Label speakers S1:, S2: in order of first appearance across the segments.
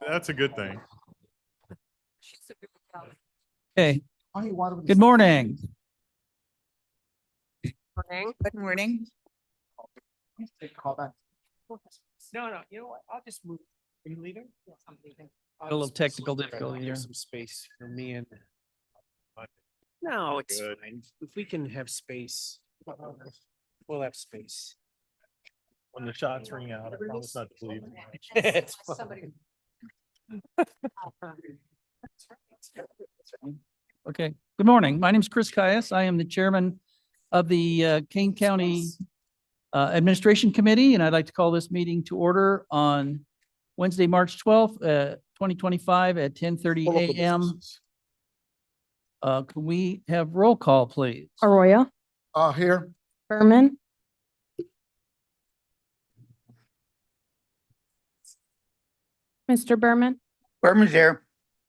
S1: That's a good thing.
S2: Okay, good morning.
S3: Morning.
S4: Good morning.
S3: No, you know what? I'll just move. Are you leaving? I'm leaving.
S2: A little technical difficulty here.
S3: Some space for me and. No, it's
S1: Good.
S3: fine. If we can have space. We'll have space.
S1: When the shots ring out, I promise not to leave.
S3: It's fine.
S2: Okay, good morning. My name is Chris Caius. I am the chairman of the Kane County Administration Committee, and I'd like to call this meeting to order on Wednesday, March 12th, 2025 at 10:30 a.m. Can we have roll call, please?
S4: Arroyo,
S1: Here.
S4: Berman. Mr. Berman,
S5: Berman's here.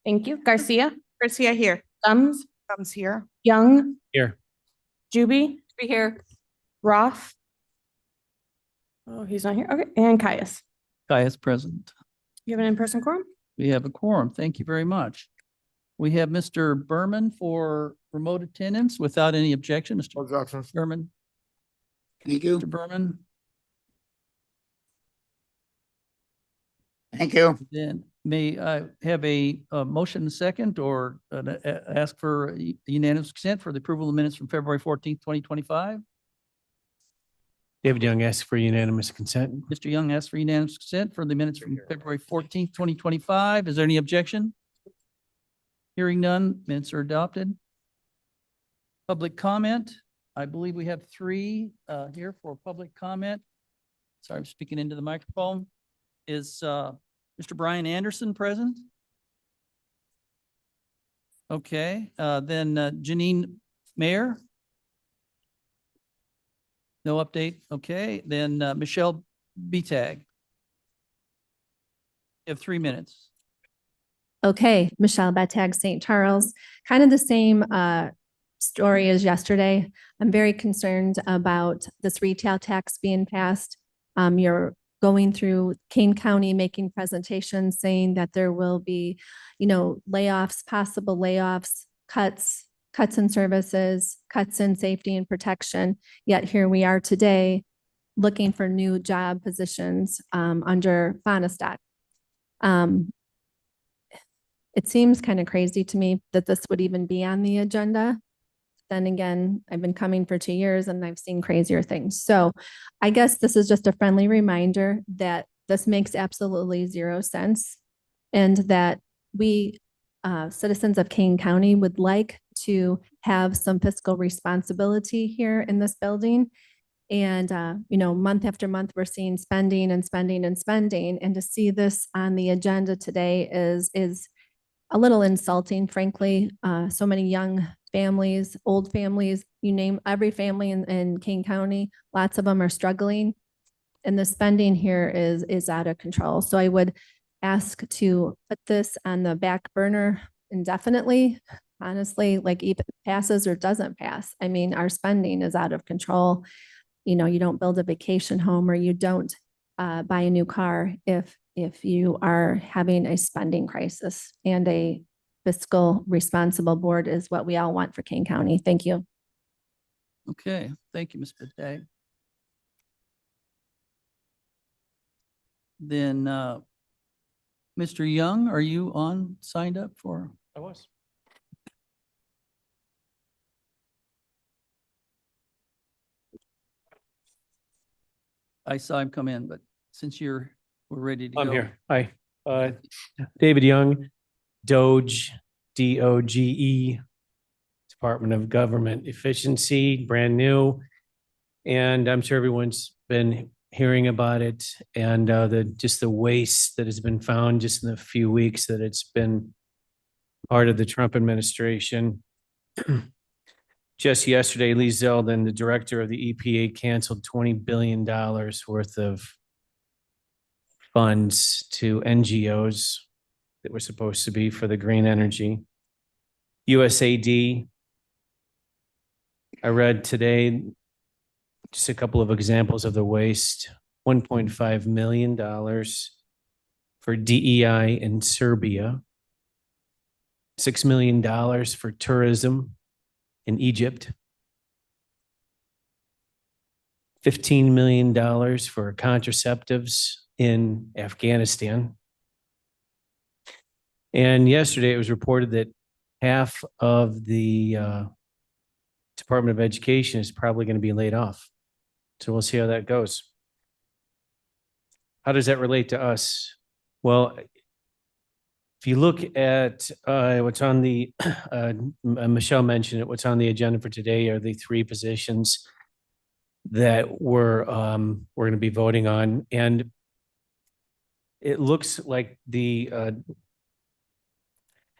S4: thank you. Garcia,
S3: Garcia here.
S4: Thumbs,
S3: Thumbs here.
S4: Young.
S3: Here.
S4: Juby. Be here. Roth. Oh, he's not here. Okay, and Caius.
S2: Caius present.
S4: You have an in-person quorum?
S2: We have a quorum. Thank you very much. We have Mr. Berman for remote attendance without any objection. Mr. Berman.
S5: Thank you.
S2: Mr. Berman,
S5: Thank you.
S2: then may I have a motion and second or ask for unanimous consent for the approval of minutes from February 14th, 2025?
S3: David Young asks for unanimous consent.
S2: Mr. Young asks for unanimous consent for the minutes from February 14th, 2025. Is there any objection? Hearing none, minutes are adopted. Public comment. I believe we have three here for public comment. Sorry, I'm speaking into the microphone. Is Mr. Brian Anderson present? Okay, then Janine Mayer? No update. Okay, then Michelle Betag. You have 3 minutes.
S6: Okay, Michelle Betag, St. Charles, kind of the same story as yesterday. I'm very concerned about this retail tax being passed. You're going through Kane County, making presentations saying that there will be, layoffs, possible layoffs, cuts in services, cuts in safety and protection. Yet here we are today looking for new job positions under Fonestat. It seems kind of crazy to me that this would even be on the agenda. Then again, I've been coming for 2 years and I've seen crazier things. So I guess this is just a friendly reminder that this makes absolutely zero sense and that we citizens of Kane County would like to have some fiscal responsibility here in this building. And, month after month, we're seeing spending and spending and spending. And to see this on the agenda today is a little insulting, frankly. So many young families, old families, you name every family in Kane County, lots of them are struggling. And the spending here is out of control. So I would ask to put this on the back burner indefinitely. Honestly, like if it passes or doesn't pass, I mean, our spending is out of control. You don't build a vacation home or you don't buy a new car if you are having a spending crisis, and a fiscal responsible board is what we all want for Kane County. Thank you.
S2: Okay, thank you, Ms. Betag. Then, Mr. Young, are you signed up for?
S3: I was.
S2: I saw him come in, but since we're ready to go.
S3: I'm here. Hi. David Young, Doge, DOGE, Department of Government Efficiency, brand new. And I'm sure everyone's been hearing about it and the waste that has been found just in the few weeks that it's been part of the Trump administration. Just yesterday, Lee Zeldin, the director of the EPA, canceled $20 billion worth of funds to NGOs that were supposed to be for the green energy. USAID, I read today just a couple of examples of the waste, $1.5 million for DEI in Serbia, $6 million for tourism in Egypt, $15 million for contraceptives in Afghanistan. And yesterday it was reported that half of the Department of Education is probably going to be laid off. So we'll see how that goes. How does that relate to us? Well, if you look at what's on the, Michelle mentioned it, what's on the agenda for today are the three positions that we're going to be voting on. And it looks like the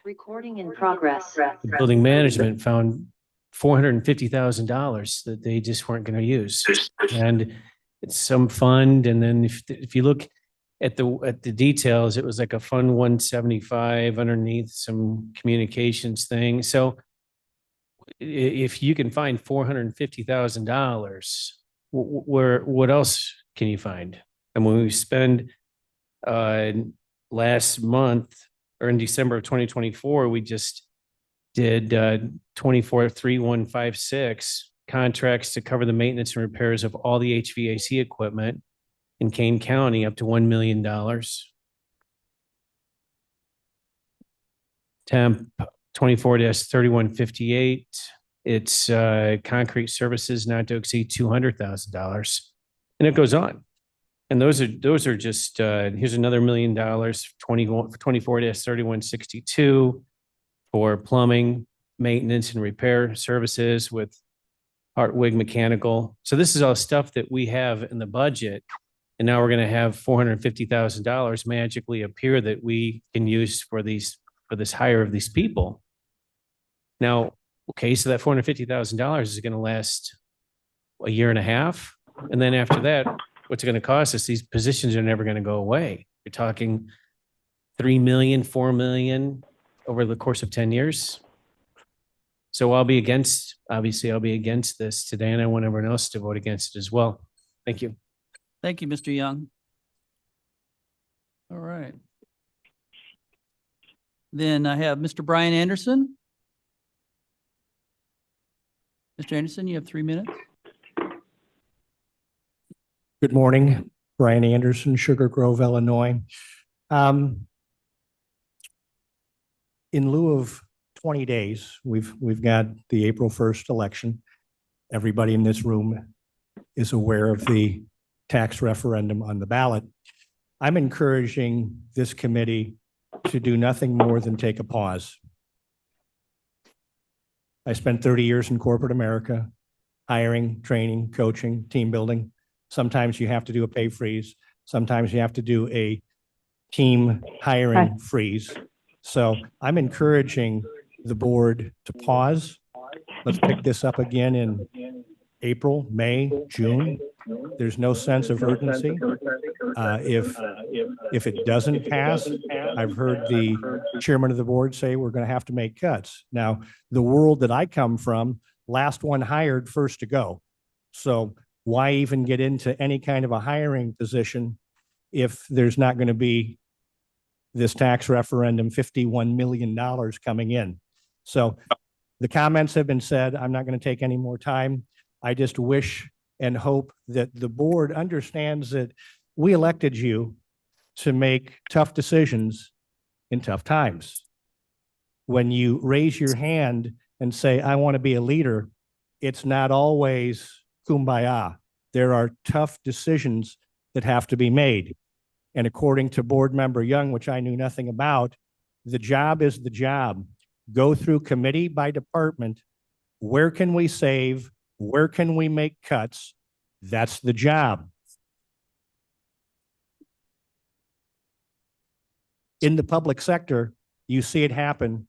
S7: Recording in progress.
S3: building management found $450,000 that they just weren't going to use. And it's some fund. And then if you look at the details, it was like a Fund 175 underneath some communications thing. So if you can find $450,000, what else can you find? And when we spend last month or in December of 2024, we just did 243156 contracts to cover the maintenance and repairs of all the HVAC equipment in Kane County up to $1 million. Temp 24-3158. It's concrete services not to exceed $200,000. And it goes on. And those are just here's another $1 million, 24-3162 for plumbing, maintenance and repair services with Hartwig Mechanical. So this is all stuff that we have in the budget. And now we're going to have $450,000 magically appear that we can use for this hire of these people. Now, okay, so that $450,000 is going to last a year and a half. And then after that, what's it going to cost us? These positions are never going to go away. You're talking $3 million, $4 million over the course of 10 years. So obviously I'll be against this today, and I want everyone else to vote against it as well. Thank you.
S2: Thank you, Mr. Young. All right. Then I have Mr. Brian Anderson. Mr. Anderson, you have 3 minutes.
S8: Good morning, Brian Anderson, Sugar Grove, Illinois. In lieu of 20 days, we've got the April 1st election. Everybody in this room is aware of the tax referendum on the ballot. I'm encouraging this committee to do nothing more than take a pause. I spent 30 years in corporate America, hiring, training, coaching, team building. Sometimes you have to do a pay freeze. Sometimes you have to do a team hiring freeze. So I'm encouraging the board to pause. Let's pick this up again in April, May, June. There's no sense of urgency. If it doesn't pass, I've heard the chairman of the board say we're going to have to make cuts. Now, the world that I come from, last one hired, first to go. So why even get into any kind of a hiring position if there's not going to be this tax referendum, $51 million coming in? So the comments have been said. I'm not going to take any more time. I just wish and hope that the board understands that we elected you to make tough decisions in tough times. When you raise your hand and say, I want to be a leader, it's not always kumbaya. There are tough decisions that have to be made. And according to board member Young, which I knew nothing about, the job is the job. Go through committee by department. Where can we save? Where can we make cuts? That's the job. In the public sector, you see it happen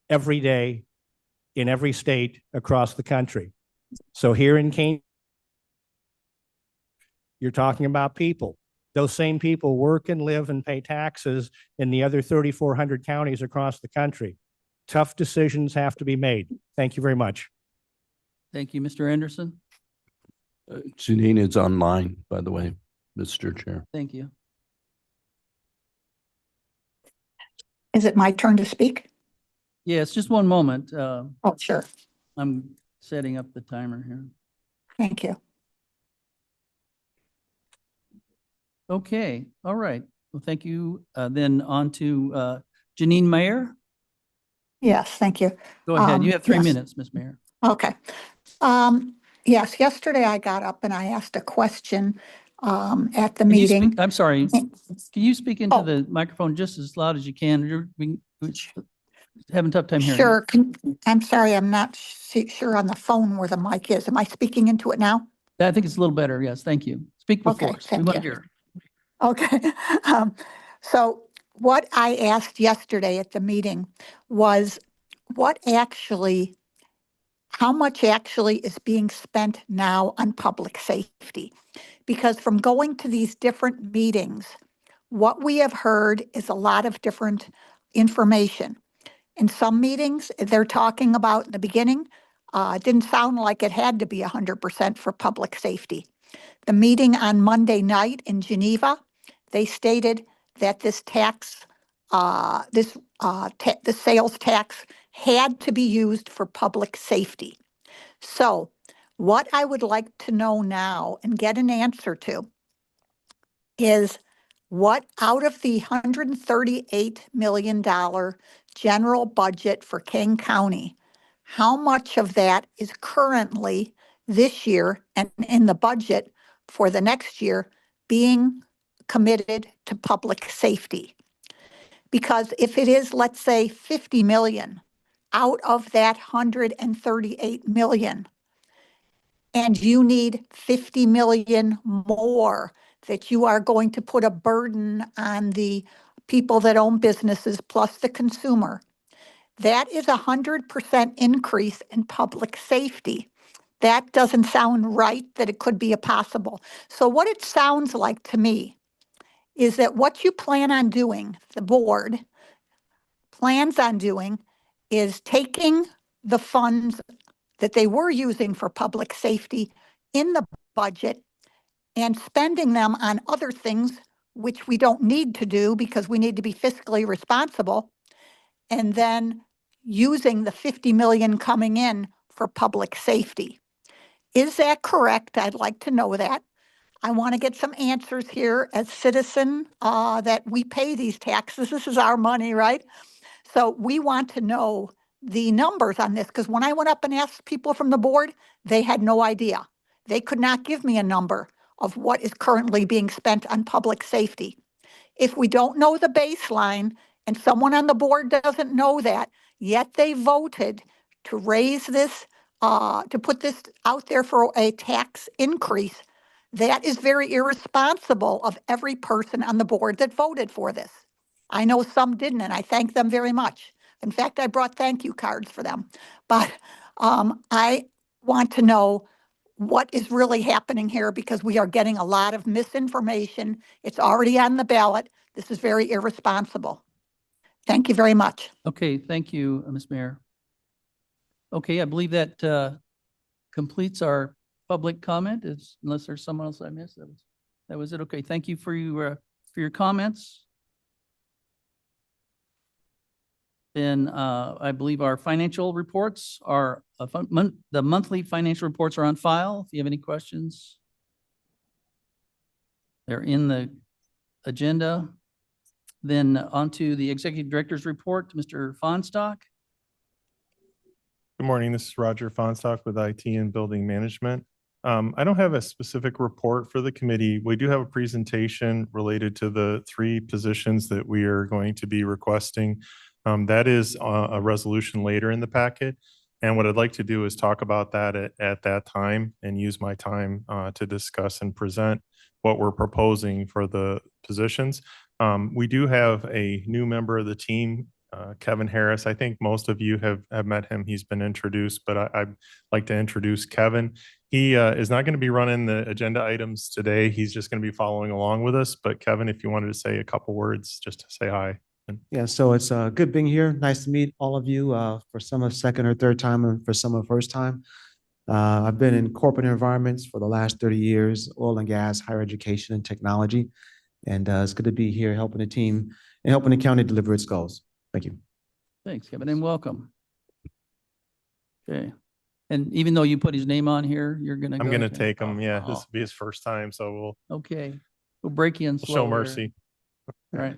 S8: every day in every state across the country. So here in Kane, you're talking about people. Those same people work and live and pay taxes in the other 3,400 counties across the country. Tough decisions have to be made. Thank you very much.
S2: Thank you, Mr. Anderson.
S9: Janine is online, by the way, Mr. Chair.
S2: Thank you.
S7: Is it my turn to speak?
S2: Yes, just one moment.
S7: Oh, sure.
S2: I'm setting up the timer here.
S7: Thank you.
S2: Okay, all right. Well, thank you. Then on to Janine Mayer.
S7: Yes, thank you.
S2: Go ahead. You have 3
S7: yes.
S2: minutes, Ms. Mayer.
S7: Okay. Yes, yesterday I got up and I asked a question at the
S2: Can you
S7: meeting.
S2: speak- I'm sorry. Can you speak into
S7: Oh.
S2: the microphone just as loud as you can? We're having a tough time hearing.
S7: Sure. I'm sorry, I'm not sure on the phone where the mic is. Am I speaking into it now?
S2: I think it's a little better. Yes, thank you. Speak
S7: Okay,
S2: before us. We
S7: thank
S2: want to
S7: you.
S2: hear.
S7: Okay. So what I asked yesterday at the meeting was how much actually is being spent now on public safety? Because from going to these different meetings, what we have heard is a lot of different information. In some meetings, they're talking about in the beginning, it didn't sound like it had to be 100% for public safety. The meeting on Monday night in Geneva, they stated that this tax, the sales tax had to be used for public safety. So what I would like to know now and get an answer to is what out of the $138 million general budget for King County, how much of that is currently this year and in the budget for the next year being committed to public safety? Because if it is, let's say, 50 million out of that 138 million, and you need 50 million more that you are going to put a burden on the people that own businesses plus the consumer. That is 100% increase in public safety. That doesn't sound right that it could be a possible. So what it sounds like to me is that what you plan on doing, the board plans on doing, is taking the funds that they were using for public safety in the budget and spending them on other things which we don't need to do because we need to be fiscally responsible, and then using the 50 million coming in for public safety. Is that correct? I'd like to know that. I want to get some answers here as citizen that we pay these taxes. This is our money, right? So we want to know the numbers on this, because when I went up and asked people from the board, they had no idea. They could not give me a number of what is currently being spent on public safety. If we don't know the baseline and someone on the board doesn't know that, yet they voted to raise this, to put this out there for a tax increase, that is very irresponsible of every person on the board that voted for this. I know some didn't, and I thank them very much. In fact, I brought thank you cards for them. But I want to know what is really happening here, because we are getting a lot of misinformation. It's already on the ballot. This is very irresponsible. Thank you very much.
S2: Okay, thank you, Ms. Mayor. Okay, I believe that completes our public comment, unless there's someone else I missed. That was it. Okay, thank you for your comments. Then I believe our financial reports are, the monthly financial reports are on file. If you have any questions, they're in the agenda. Then on to the executive director's report, Mr. Fonstock.
S1: Good morning. This is Roger Fonstock with IT and Building Management. I don't have a specific report for the committee. We do have a presentation related to the 3 positions that we are going to be requesting. That is a resolution later in the packet. And what I'd like to do is talk about that at that time and use my time to discuss and present what we're proposing for the positions. We do have a new member of the team, Kevin Harris. I think most of you have met him. He's been introduced, but I'd like to introduce Kevin. He is not going to be running the agenda items today. He's just going to be following along with us. But Kevin, if you wanted to say a couple words, just to say hi.
S9: Yeah, so it's good being here. Nice to meet all of you for some of second or third time and for some of first time. I've been in corporate environments for the last 30 years, oil and gas, higher education, and technology. And it's good to be here helping the team and helping the county deliver its goals.
S10: Thank you.
S2: Thanks, Kevin, and welcome. Okay. And even though you put his name on here, you're gonna
S1: I'm
S2: go?
S1: gonna
S2: Okay.
S1: take him. Yeah, this
S2: Oh,
S1: will be his first time, so
S2: okay. We'll break you in
S1: we'll
S2: slow
S1: show
S2: here.
S1: mercy.
S2: All right.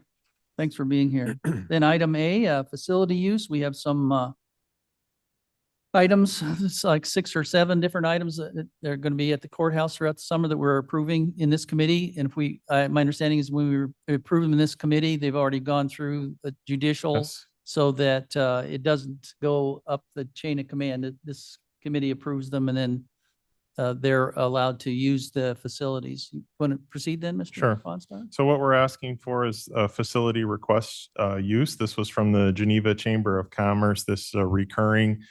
S2: Thanks for being here. Then item A, facility use. We have some items. It's like 6 or 7 different items that they're going to be at the courthouse throughout the summer that we're approving in this committee. And if we, my understanding is when we approve them in this committee, they've already gone through the judicial
S1: Yes.
S2: so that it doesn't go up the chain of command. This committee approves them and then they're allowed to use the facilities. You want to proceed then, Mr.
S1: Sure.
S2: Fonstar?
S1: So what we're asking for is a facility request use. This was from the Geneva Chamber of Commerce. This is a recurring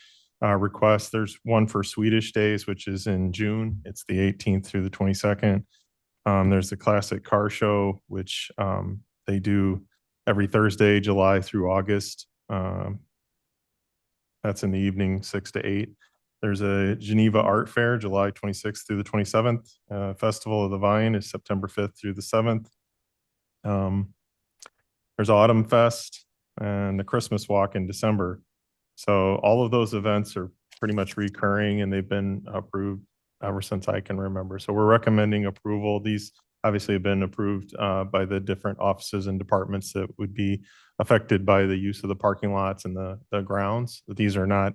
S1: request. There's one for Swedish Days, which is in June. It's the 18th through the 22nd. There's the Classic Car Show, which they do every Thursday, July through August. That's in the evening, 6 to 8. There's a Geneva Art Fair, July 26th through the 27th. Festival of the Vine is September 5th through the 7th. There's Autumn Fest and the Christmas Walk in December. So all of those events are pretty much recurring and they've been approved ever since I can remember. So we're recommending approval. These obviously have been approved by the different offices and departments that would be affected by the use of the parking lots and the grounds. But these are not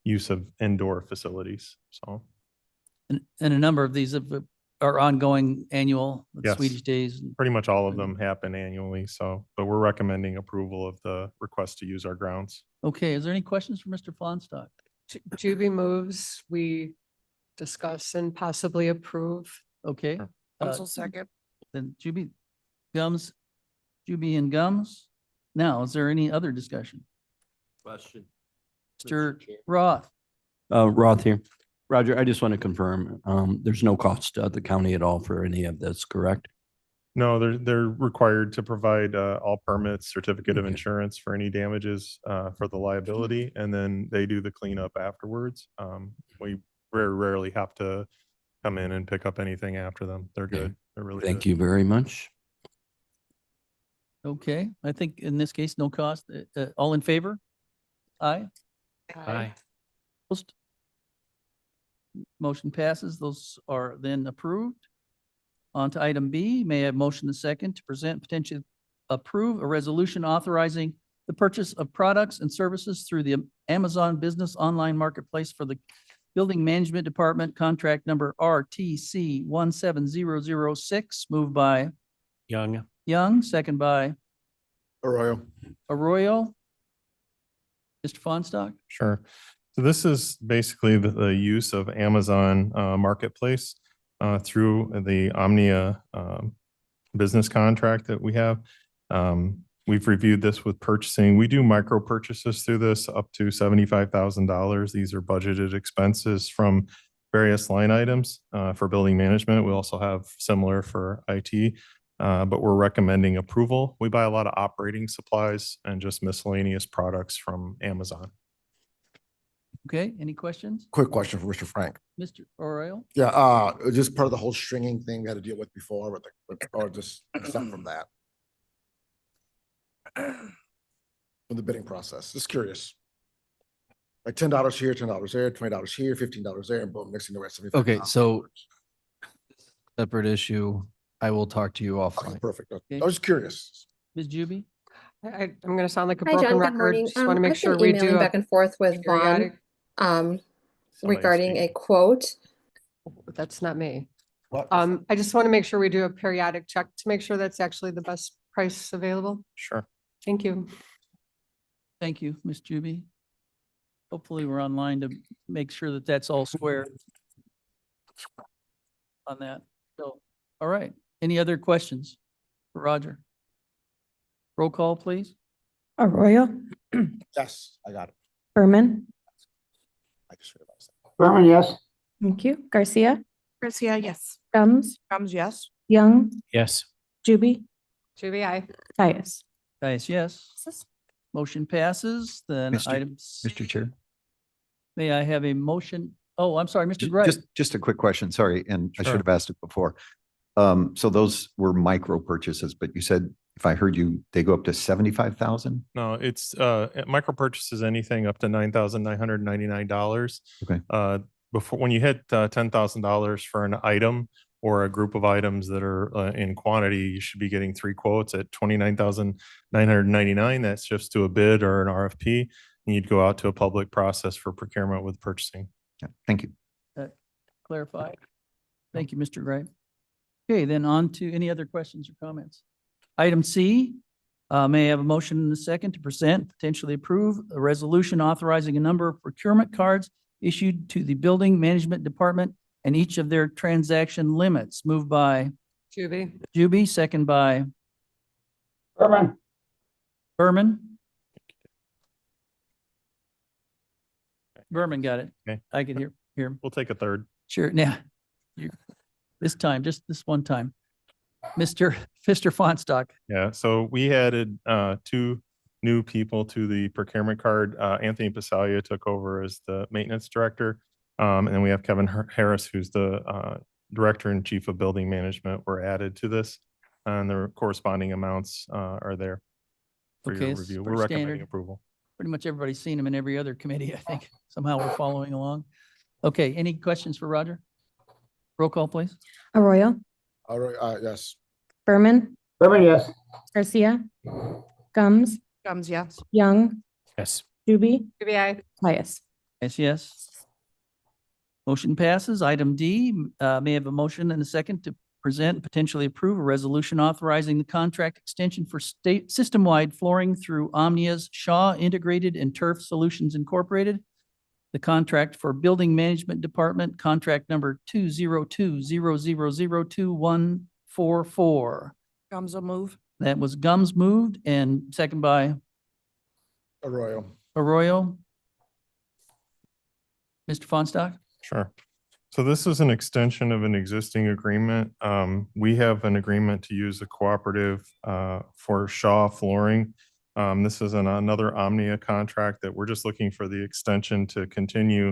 S1: use of indoor facilities. So
S2: And a number of these are ongoing annual with
S1: Yes.
S2: Swedish Days.
S1: pretty much all of them happen annually. So, but we're recommending approval of the request to use our grounds.
S2: Okay, is there any questions for Mr. Flaunstock?
S11: Juby moves, we discuss and possibly approve.
S2: Okay.
S11: Also second.
S2: Then Juby and Gums. Now, is there any other discussion?
S12: Question.
S2: Mr. Roth?
S12: Roth here. Roger, I just want to confirm, there's no cost to the county at all for any of this, correct?
S1: No, they're required to provide all permits, certificate of
S12: Okay.
S1: insurance for any damages for the liability, and then they do the cleanup afterwards. We very rarely have to come in and pick up anything after them. They're good. They're really
S12: Thank
S1: good.
S12: you very much.
S2: Okay, I think in this case, no cost. All in favor? Aye.
S3: Aye.
S2: Opposed? Motion passes. Those are then approved. On to item B, may I have motion and second to present potentially approve a resolution authorizing the purchase of products and services through the Amazon Business Online Marketplace for the Building Management Department, contract number RTC 17006, moved by Young, second by
S5: Arroyo.
S2: Arroyo. Mr. Flaunstock?
S1: Sure. So this is basically the use of Amazon Marketplace through the Omnia business contract that we have. We've reviewed this with purchasing. We do micro purchases through this up to $75,000. These are budgeted expenses from various line items for building management. We also have similar for IT, but we're recommending approval. We buy a lot of operating supplies and just miscellaneous products from Amazon.
S2: Okay, any questions?
S13: Quick question for Mr. Frank.
S2: Mr. Arroyo?
S13: Yeah, just part of the whole stringing thing we had to deal with before, or just except from that. In the bidding process, just curious. Like $10 here, $10 there, $20 here, $15 there, and boom, next thing the rest of it.
S12: Okay, so separate issue. I will talk to you offline.
S13: Perfect.
S2: Okay.
S13: I was just curious.
S2: Ms. Juby?
S11: I'm gonna sound like a
S4: Hi,
S11: broken
S4: John. Good
S11: record.
S4: morning.
S11: Just want to
S4: I've
S11: make
S4: been
S11: sure we
S4: emailing
S11: do
S4: back and forth with Vaughn,
S11: periodic.
S4: regarding a quote.
S11: That's not me.
S13: What?
S11: I just want to make sure we do a periodic check to make sure that's actually the best price available.
S1: Sure.
S11: Thank you.
S2: Thank you, Ms. Juby. Hopefully we're online to make sure that that's all square on that. So, all right. Any other questions for Roger? Roll call, please.
S4: Arroyo,
S13: Yes, I got it.
S4: Berman,
S13: I just realized that.
S5: Berman, yes.
S4: thank you. Garcia,
S11: Garcia, yes.
S4: Gums,
S11: Yes.
S4: Young,
S3: Yes.
S4: Juby,
S11: Juby, aye.
S4: Caius.
S2: Dias, yes. Motion passes. Then
S10: Mr.
S2: items.
S10: Mr. Chair.
S2: May I have a motion? Oh, I'm sorry, Mr. Gray.
S10: Just a quick question, sorry, and I
S2: Sure.
S10: should have asked it before. So those were micro purchases, but you said if I heard you, they go up to 75,000?
S1: No, it's micro purchases anything up to $9,999.
S10: Okay.
S1: Before, when you hit $10,000 for an item or a group of items that are in quantity, you should be getting 3 quotes at $29,999. That shifts to a bid or an RFP, and you'd go out to a public process for procurement with purchasing.
S10: Yeah, thank you.
S2: Clarify. Thank you, Mr. Gray. Okay, then on to any other questions or comments? Item C, may I have a motion in a second to present, potentially approve a resolution authorizing a number of procurement cards issued to the Building Management Department and each of their transaction limits. Moved by
S11: Juby.
S2: Juby, second by
S5: Berman.
S2: Berman. Berman got it.
S1: Okay.
S2: I can hear him.
S1: We'll take a third.
S2: Sure. Now, this time, just this one time. Mr. Fonstock.
S1: Yeah, so we added 2 new people to the procurement card. Anthony Pasalia took over as the maintenance director. And then we have Kevin Harris, who's the director and chief of building management, were added to this. And the corresponding amounts are there for
S2: Okay,
S1: your
S2: it's
S1: review.
S2: pretty
S1: We're recommending
S2: standard.
S1: approval.
S2: Pretty much everybody's seen him in every other committee, I think. Somehow we're following along. Okay, any questions for Roger? Roll call, please.
S4: Arroyo,
S13: All right, yes.
S4: Berman,
S5: Berman, yes.
S4: Garcia, Gums,
S11: Gums, yes.
S4: Young,
S3: Yes.
S4: Juby,
S11: Juby, aye.
S4: Caius.
S2: Yes, yes. Motion passes. Item D, may I have a motion and a second to present and potentially approve a resolution authorizing the contract extension for state system-wide flooring through Omnia's Shaw Integrated and Turf Solutions Incorporated. The contract for Building Management Department, contract number 202-0002144.
S11: Gums will move.
S2: That was Gums moved and second by
S13: Arroyo.
S2: Arroyo. Mr. Fonstock?
S1: Sure. So this is an extension of an existing agreement. We have an agreement to use a cooperative for Shaw Flooring. This is another Omnia contract that we're just looking for the extension to continue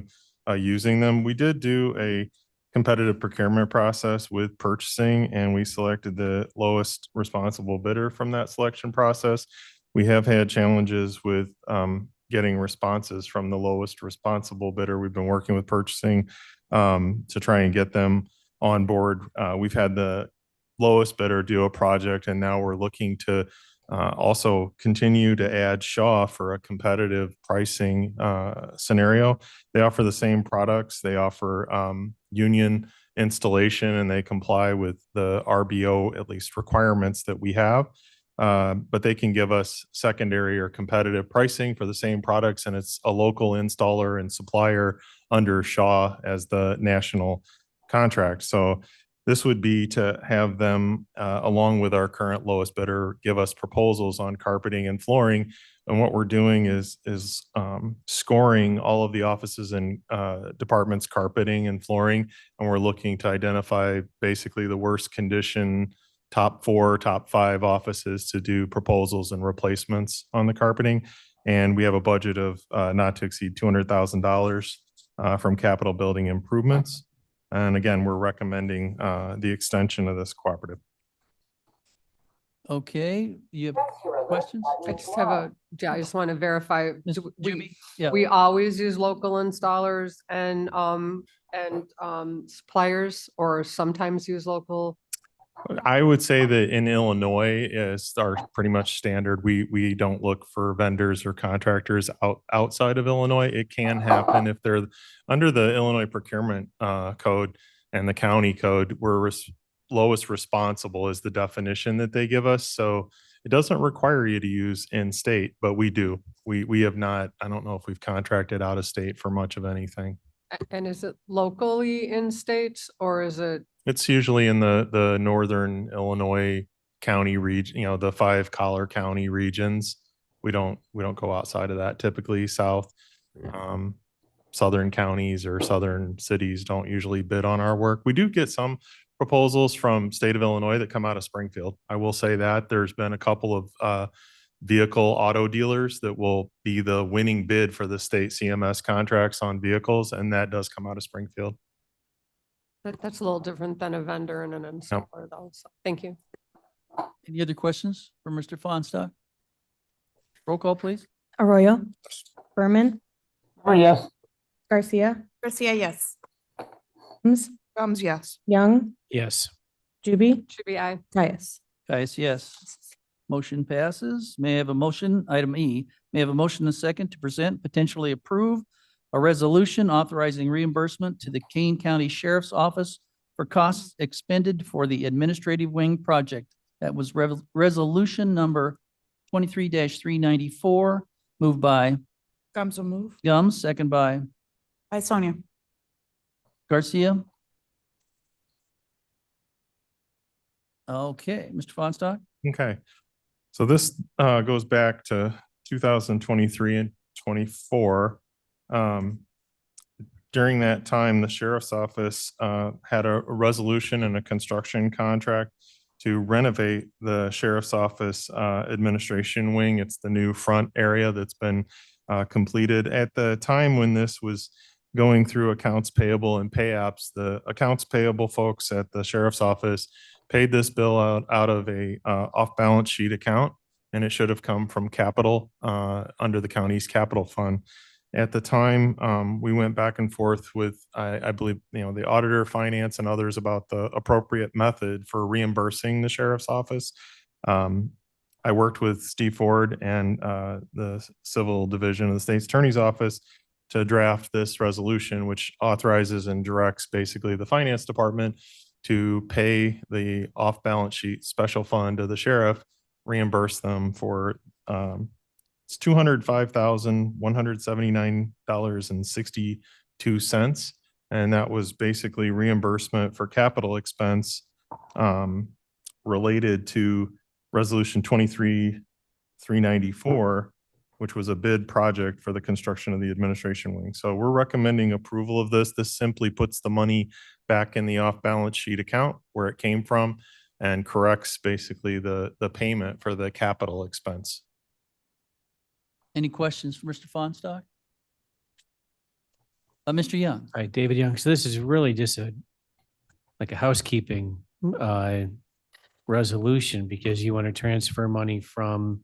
S1: using them. We did do a competitive procurement process with purchasing, and we selected the lowest responsible bidder from that selection process. We have had challenges with getting responses from the lowest responsible bidder. We've been working with purchasing to try and get them on board. We've had the lowest bidder do a project, and now we're looking to also continue to add Shaw for a competitive pricing scenario. They offer the same products. They offer union installation, and they comply with the RBO, at least requirements that we have. But they can give us secondary or competitive pricing for the same products, and it's a local installer and supplier under Shaw as the national contract. So this would be to have them, along with our current lowest bidder, give us proposals on carpeting and flooring. And what we're doing is scoring all of the offices and departments' carpeting and flooring, and we're looking to identify basically the worst condition top 4, top 5 offices to do proposals and replacements on the carpeting. And we have a budget of not to exceed $200,000 from capital building improvements. And again, we're recommending the extension of this cooperative.
S2: Okay, you have questions?
S11: I just have a, yeah, I just want to verify.
S2: Ms.
S11: do
S2: Juby? Yeah.
S11: We always use local installers and suppliers, or sometimes use local.
S1: I would say that in Illinois is our pretty much standard. We don't look for vendors or contractors outside of Illinois. It can happen if they're under the Illinois procurement code and the county code. We're lowest responsible is the definition that they give us. So it doesn't require you to use in-state, but we do. We have not, I don't know if we've contracted out of state for much of anything.
S11: And is it locally in states, or is it?
S1: It's usually in the northern Illinois county region, the 5 collar county regions. We don't go outside of that. Typically south, southern counties or southern cities don't usually bid on our work. We do get some proposals from state of Illinois that come out of Springfield. I will say that there's been a couple of vehicle auto dealers that will be the winning bid for the state CMS contracts on vehicles, and that does come out of Springfield.
S11: That's a little different than a vendor and an installer though. So, thank you.
S2: Any other questions for Mr. Fonstock? Roll call, please.
S4: Arroyo, Berman,
S5: Oh, yes.
S4: Garcia,
S11: Garcia, yes.
S4: Gomes,
S11: Yes.
S4: Young,
S3: Yes.
S4: Juby,
S11: Should be aye.
S4: Caius.
S2: Caius, yes. Motion passes. May I have a motion, item E, may I have a motion and a second to present, potentially approve a resolution authorizing reimbursement to the Kane County Sheriff's Office for costs expended for the administrative wing project. That was resolution number 23-394, moved by
S11: Gums will move.
S2: Gums, second by
S11: By Sonia.
S2: Garcia. Okay, Mr. Fonstock?
S1: Okay. So this goes back to 2023 and 24. During that time, the sheriff's office had a resolution and a construction contract to renovate the sheriff's office administration wing. It's the new front area that's been completed. At the time when this was going through accounts payable and pay apps, the accounts payable folks at the sheriff's office paid this bill out of a off balance sheet account, and it should have come from capital under the county's capital fund. At the time, we went back and forth with, I believe, the auditor, finance, and others about the appropriate method for reimbursing the sheriff's office. I worked with Steve Ford and the civil division of the state's attorney's office to draft this resolution, which authorizes and directs basically the finance department to pay the off-balance sheet special fund to the sheriff, reimburse them for it's $205,179.62. And that was basically reimbursement for capital expense related to resolution 23-394, which was a bid project for the construction of the administration wing. So we're recommending approval of this. This simply puts the money back in the off-balance sheet account where it came from and corrects basically the payment for the capital expense.
S2: Any questions for Mr. Fonstock? Mr. Young?
S3: All right, David Young. So this is really just like a housekeeping resolution because you want to transfer money from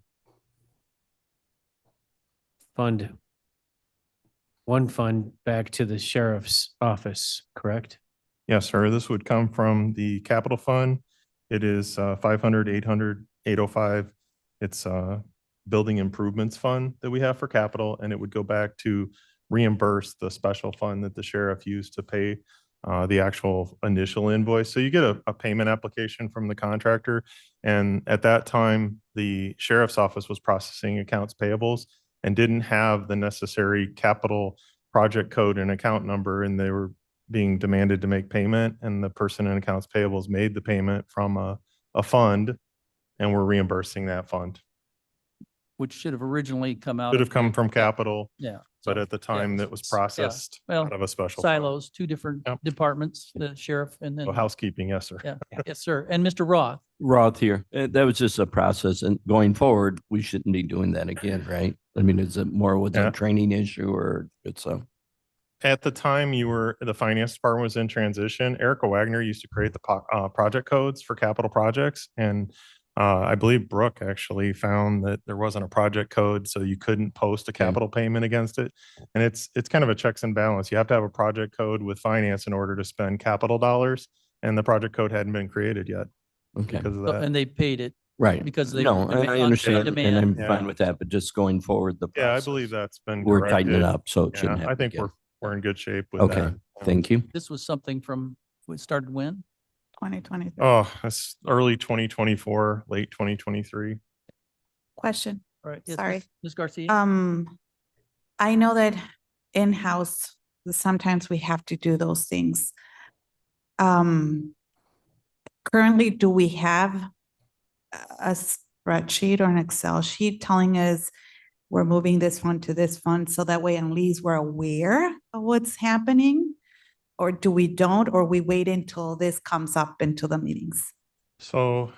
S3: one fund back to the sheriff's office, correct?
S1: Yes, sir. This would come from the capital fund. It is 500, 800, 805. It's a building improvements fund that we have for capital, and it would go back to reimburse the special fund that the sheriff used to pay the actual initial invoice. So you get a payment application from the contractor. And at that time, the sheriff's office was processing accounts payables and didn't have the necessary capital project code and account number, and they were being demanded to make payment, and the person in accounts payables made the payment from a fund, and we're reimbursing that fund.
S2: Which should have originally come out.
S1: Should
S2: of
S1: have come from capital,
S2: Yeah.
S1: but
S2: so,
S1: at the time that was processed
S2: Well,
S1: out of a special fund.
S2: silos, two different
S1: Yep.
S2: departments, the sheriff and then.
S1: So housekeeping, yes, sir.
S2: Yeah, yes, sir. And Mr. Roth?
S12: Roth here. That was just a process, and going forward, we shouldn't be doing that again, right? I mean, is it more with
S1: Yeah.
S12: a training issue or it's a?
S1: At the time the finance department was in transition, Erica Wagner used to create the project codes for capital projects. And I believe Brooke actually found that there wasn't a project code, so you couldn't post a capital payment against it. And it's kind of a checks and balance. You have to have a project code with finance in order to spend capital dollars. And the project code hadn't been created yet
S12: Okay.
S1: because of
S2: So-
S1: that.
S2: And they paid it
S12: Right.
S2: because they.
S12: No, and I understand, and I'm
S1: Yeah.
S12: fine with that, but just going forward, the
S1: Yeah, I
S12: process,
S1: believe that's been
S12: we're tightening
S1: corrected.
S12: up, so it
S1: Yeah,
S12: shouldn't
S1: I
S12: happen
S1: think
S12: again.
S1: we're in good shape with
S12: Okay,
S1: that.
S12: thank you.
S2: This was something from, we started when?
S11: 2020.
S1: Oh, that's early 2024, late 2023.
S14: Question.
S2: All right. Yes,
S14: Sorry.
S2: Ms. Garcia?
S14: I know that in-house, sometimes we have to do those things. Currently, do we have a spreadsheet or an Excel sheet telling us we're moving this fund to this fund so that way at least we're aware of what's happening? Or do we don't, or we wait until this comes up into the meetings?
S1: So,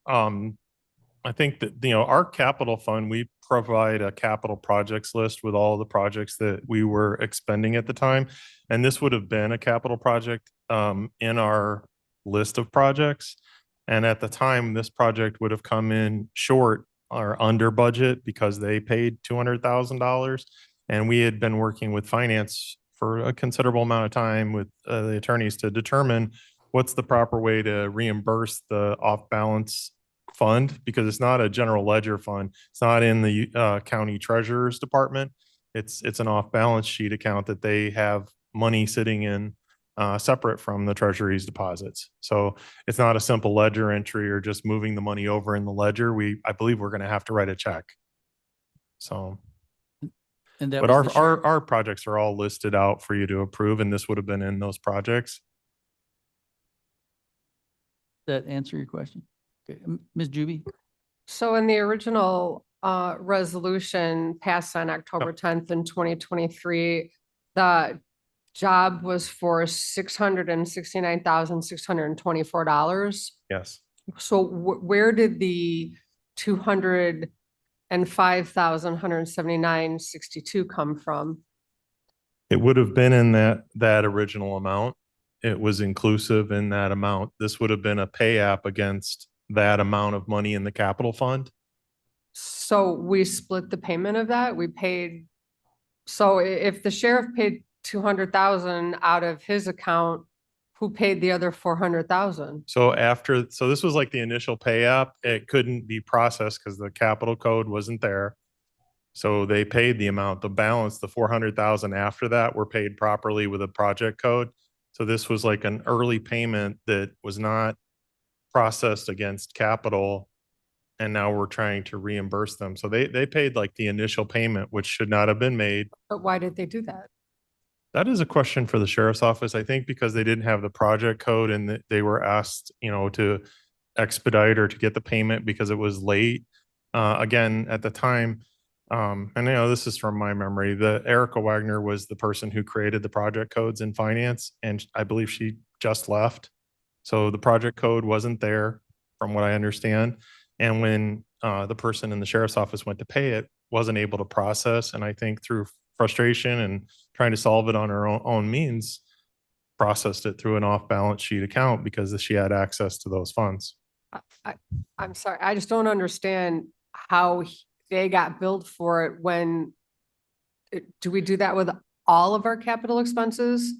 S1: I think that, our capital fund, we provide a capital projects list with all the projects that we were expending at the time. And this would have been a capital project, in our list of projects. And at the time, this project would have come in short or under budget because they paid $200,000. And we had been working with finance for a considerable amount of time with the attorneys to determine what's the proper way to reimburse the off-balance fund, because it's not a general ledger fund. It's not in the county treasurer's department. It's an off-balance sheet account that they have money sitting in separate from the treasury's deposits. So it's not a simple ledger entry or just moving the money over in the ledger. I believe we're going to have to write a check. So,
S2: And that
S1: but
S2: was the sheriff.
S1: our projects are all listed out for you to approve, and this would have been in those projects.
S2: That answer your question? Okay, Ms. Juby?
S11: So in the original resolution passed on October 10th in 2023, the job was for $669,624.
S1: Yes.
S11: So where did the 205,179.62 come from?
S1: It would have been in that original amount. It was inclusive in that amount. This would have been a pay app against that amount of money in the capital fund.
S11: So we split the payment of that. We paid. So if the sheriff paid 200,000 out of his account, who paid the other 400,000?
S1: So this was like the initial pay app. It couldn't be processed because the capital code wasn't there. So they paid the amount, the balance, the 400,000 after that were paid properly with a project code. So this was like an early payment that was not processed against capital. And now we're trying to reimburse them. So they paid like the initial payment, which should not have been made.
S11: But why did they do that?
S1: That is a question for the sheriff's office. I think because they didn't have the project code and they were asked, to expedite or to get the payment because it was late. Again, at the time, and this is from my memory, Erica Wagner was the person who created the project codes in finance, and I believe she just left. So the project code wasn't there from what I understand. And when the person in the sheriff's office went to pay it, wasn't able to process. And I think through frustration and trying to solve it on her own means, processed it through an off-balance sheet account because she had access to those funds.
S11: I'm sorry, I just don't understand how they got billed for it when, do we do that with all of our capital expenses?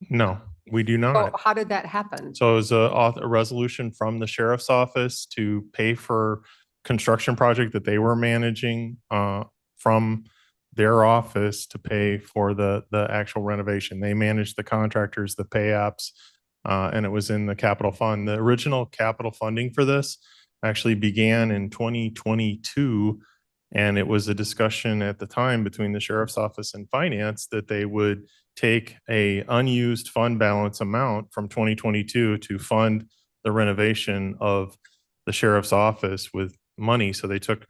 S1: No, we do
S11: So
S1: not.
S11: how did that happen?
S1: So it was a resolution from the sheriff's office to pay for construction project that they were managing from their office to pay for the actual renovation. They managed the contractors, the pay apps, and it was in the capital fund. The original capital funding for this actually began in 2022. And it was a discussion at the time between the sheriff's office and finance that they would take a unused fund balance amount from 2022 to fund the renovation of the sheriff's office with money. So they took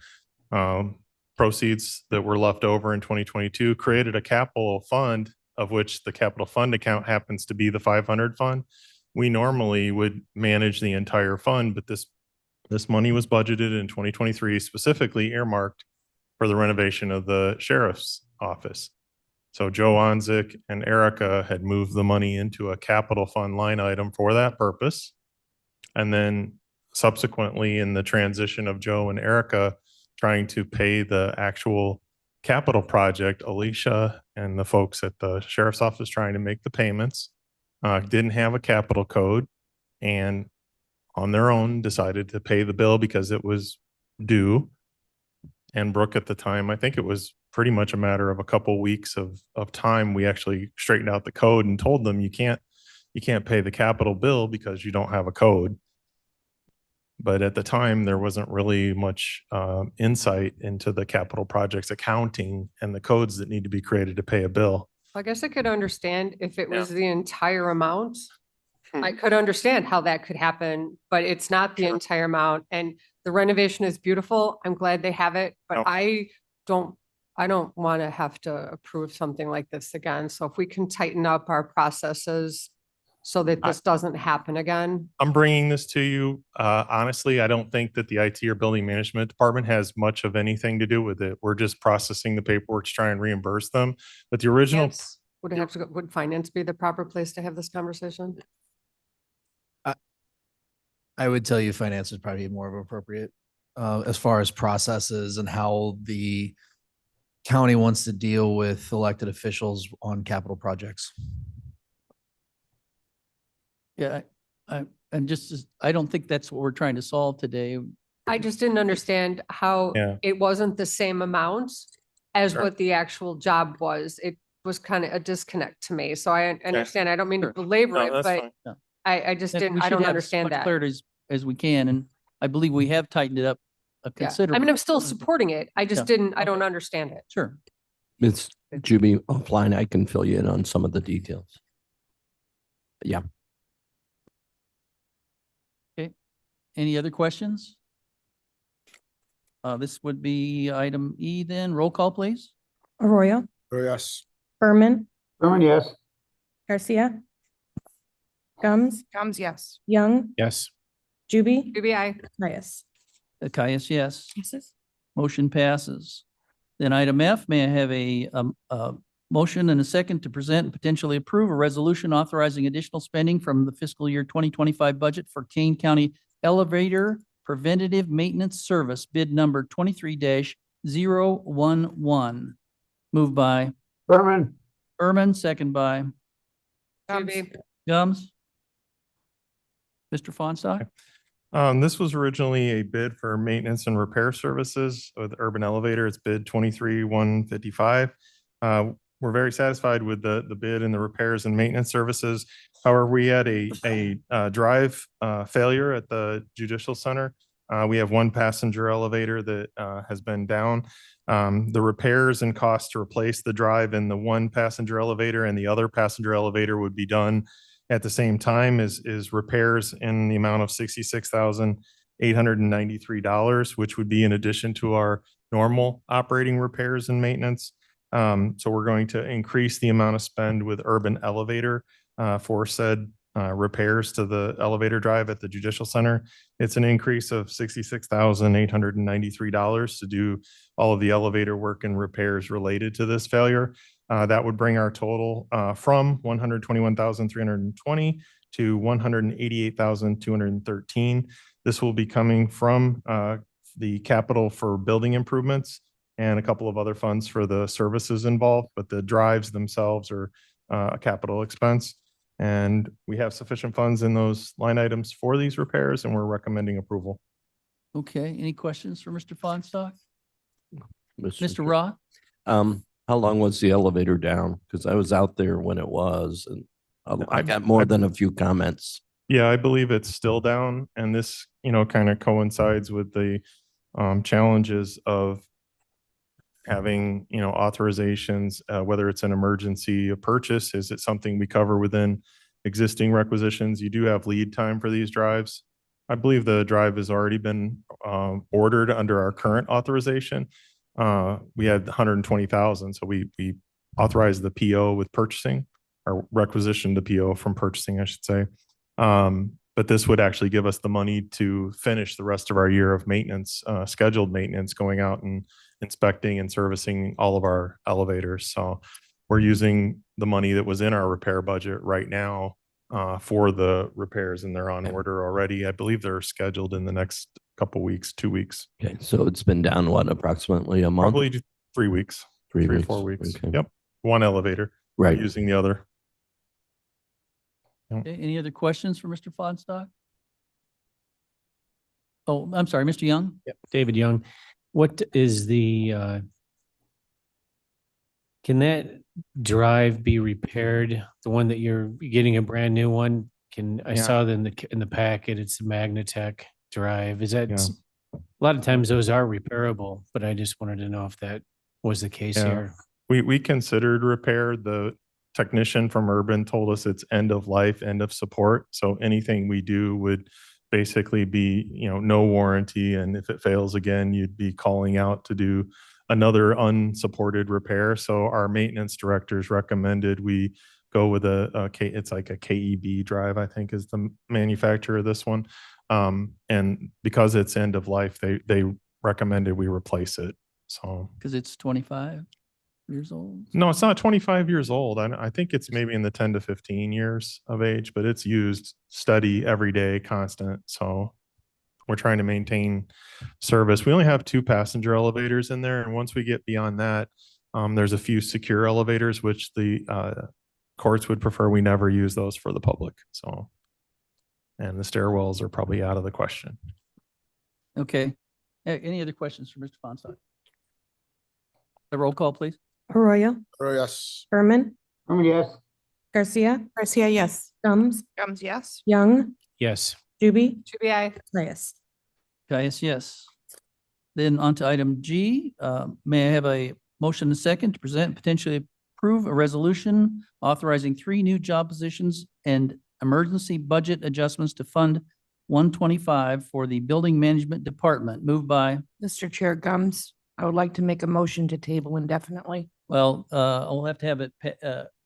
S1: proceeds that were left over in 2022, created a capital fund, of which the capital fund account happens to be the 500 fund. We normally would manage the entire fund, but this money was budgeted in 2023, specifically earmarked for the renovation of the sheriff's office. So Joe Onzik and Erica had moved the money into a capital fund line item for that purpose. And then subsequently in the transition of Joe and Erica trying to pay the actual capital project, Alicia and the folks at the sheriff's office trying to make the payments, didn't have a capital code and on their own decided to pay the bill because it was due. And Brooke at the time, I think it was pretty much a matter of a couple weeks of time. We actually straightened out the code and told them you can't pay the capital bill because you don't have a code. But at the time, there wasn't really much insight into the capital projects accounting and the codes that need to be created to pay a bill.
S11: I guess I could understand if it was the entire amount. I could understand how that could happen, but it's not the entire amount. And the renovation is beautiful. I'm glad they have it, but
S1: No.
S11: I don't want to have to approve something like this again. So if we can tighten up our processes so that this doesn't happen again.
S1: I'm bringing this to you. Honestly, I don't think that the IT or building management department has much of anything to do with it. We're just processing the paperwork to try and reimburse them. But the original,
S11: Yes. Would finance be the proper place to have this conversation?
S15: I would tell you finance is probably more of appropriate as far as processes and how the county wants to deal with elected officials on capital projects.
S2: Yeah, and I don't think that's what we're trying to solve today.
S11: I just didn't understand how
S1: Yeah.
S11: it wasn't the same amount as
S1: Sure.
S11: what the actual job was. It was kind of a disconnect to me. So I understand. I don't mean to belabor
S1: No,
S11: it,
S1: that's
S11: but
S1: fine.
S2: Yeah.
S11: I just
S2: That
S11: didn't,
S2: we
S11: I
S2: should
S11: don't
S2: have as
S11: understand
S2: much
S11: that.
S2: clarity as we can, and I believe we have tightened it up a
S11: Yeah.
S2: considerable.
S11: I mean, I'm still supporting it. I just
S2: Yeah.
S11: didn't, I don't understand it.
S2: Sure.
S12: It's Juby offline. I can fill you in on some of the details. Yeah.
S2: Any other questions? This would be item E then. Roll call, please.
S4: Arroyo,
S13: Oh, yes.
S4: Berman,
S5: Berman, yes.
S4: Garcia, Gums,
S14: Gums, yes.
S4: Young,
S8: Yes.
S4: Juby,
S11: UBI.
S4: Caius.
S2: Caius, yes. Motion passes. Then item F, may I have a motion and a second to present and potentially approve a resolution authorizing additional spending from the fiscal year 2025 budget for Kane County Elevator Preventative Maintenance Service, bid number 23-011. Moved by
S5: Berman,
S2: Berman, second by
S11: Juby.
S2: Gums. Mr. Fonstok?
S1: This was originally a bid for maintenance and repair services with Urban Elevator. It's bid 23-155. We're very satisfied with the bid and the repairs and maintenance services. However, we had a drive failure at the Judicial Center. We have one passenger elevator that has been down. The repairs and costs to replace the drive in the one passenger elevator and the other passenger elevator would be done at the same time is repairs in the amount of $66,893, which would be in addition to our normal operating repairs and maintenance. So we're going to increase the amount of spend with Urban Elevator for said repairs to the elevator drive at the Judicial Center. It's an increase of $66,893 to do all of the elevator work and repairs related to this failure. That would bring our total from $121,320 to $188,213. This will be coming from the capital for building improvements and a couple of other funds for the services involved, but the drives themselves are a capital expense. And we have sufficient funds in those line items for these repairs, and we're recommending approval.
S2: Okay, any questions for Mr. Fonstok?
S12: Mr.
S2: Mr. Roth?
S12: How long was the elevator down? Because I was out there when it was, and I got
S1: I-
S12: more than a few comments.
S1: Yeah, I believe it's still down, and this, kind of coincides with the challenges of having, authorizations, whether it's an emergency, a purchase, is it something we cover within existing requisitions? You do have lead time for these drives. I believe the drive has already been ordered under our current authorization. We had 120,000, so we authorized the PO with purchasing, or requisitioned the PO from purchasing, I should say. But this would actually give us the money to finish the rest of our year of maintenance, scheduled maintenance, going out and inspecting and servicing all of our elevators. So we're using the money that was in our repair budget right now for the repairs, and they're on order already. I believe they're scheduled in the next couple weeks, 2 weeks,
S12: Okay, so it's been down, what, approximately a month?
S1: probably 3 weeks,
S12: 3
S1: 3 or
S12: weeks.
S1: 4 weeks.
S12: Okay.
S1: Yep. One elevator. We're
S12: Right.
S1: using the other.
S2: Okay, any other questions for Mr. Fonstok? Oh, I'm sorry, Mr. Young?
S3: David Young, what is can that drive be repaired? The one that you're getting a brand new one? I
S1: Yeah.
S3: saw in the packet, it's the Magnatech drive. Is that,
S1: Yeah.
S3: a lot of times those are repairable, but I just wanted to know if that was the case
S1: Yeah.
S3: here.
S1: We considered repair. The technician from Urban told us it's end of life, end of support. So anything we do would basically be, no warranty. And if it fails again, you'd be calling out to do another unsupported repair. So our maintenance directors recommended we go with it's like a KEB drive, I think is the manufacturer of this one. And because it's end of life, they recommended we replace it. So
S2: Because it's 25. years old?
S1: No, it's not 25 years old. I think it's maybe in the 10 to 15 years of age, but it's used steady every day, constant. So we're trying to maintain service. We only have 2 passenger elevators in there. And once we get beyond that, there's a few secure elevators, which the courts would prefer we never use those for the public. So, and the stairwells are probably out of the question.
S2: Okay. Any other questions for Mr. Fonstock? The roll call, please.
S4: Arroyo,
S13: Oh, yes.
S4: Berman,
S5: Yes.
S4: Garcia,
S14: Garcia, yes.
S4: Gums,
S14: Gums, yes.
S4: Young,
S3: Yes.
S4: Juby,
S11: Juby, I.
S4: Caius.
S2: Caius, yes. Then on to item G. May I have a motion and a second to present and potentially approve a resolution authorizing 3 new job positions and emergency budget adjustments to Fund 125 for the Building Management Department, moved by,
S16: Mr. Chair Gums, I would like to make a motion to table indefinitely.
S2: well, I'll have to have it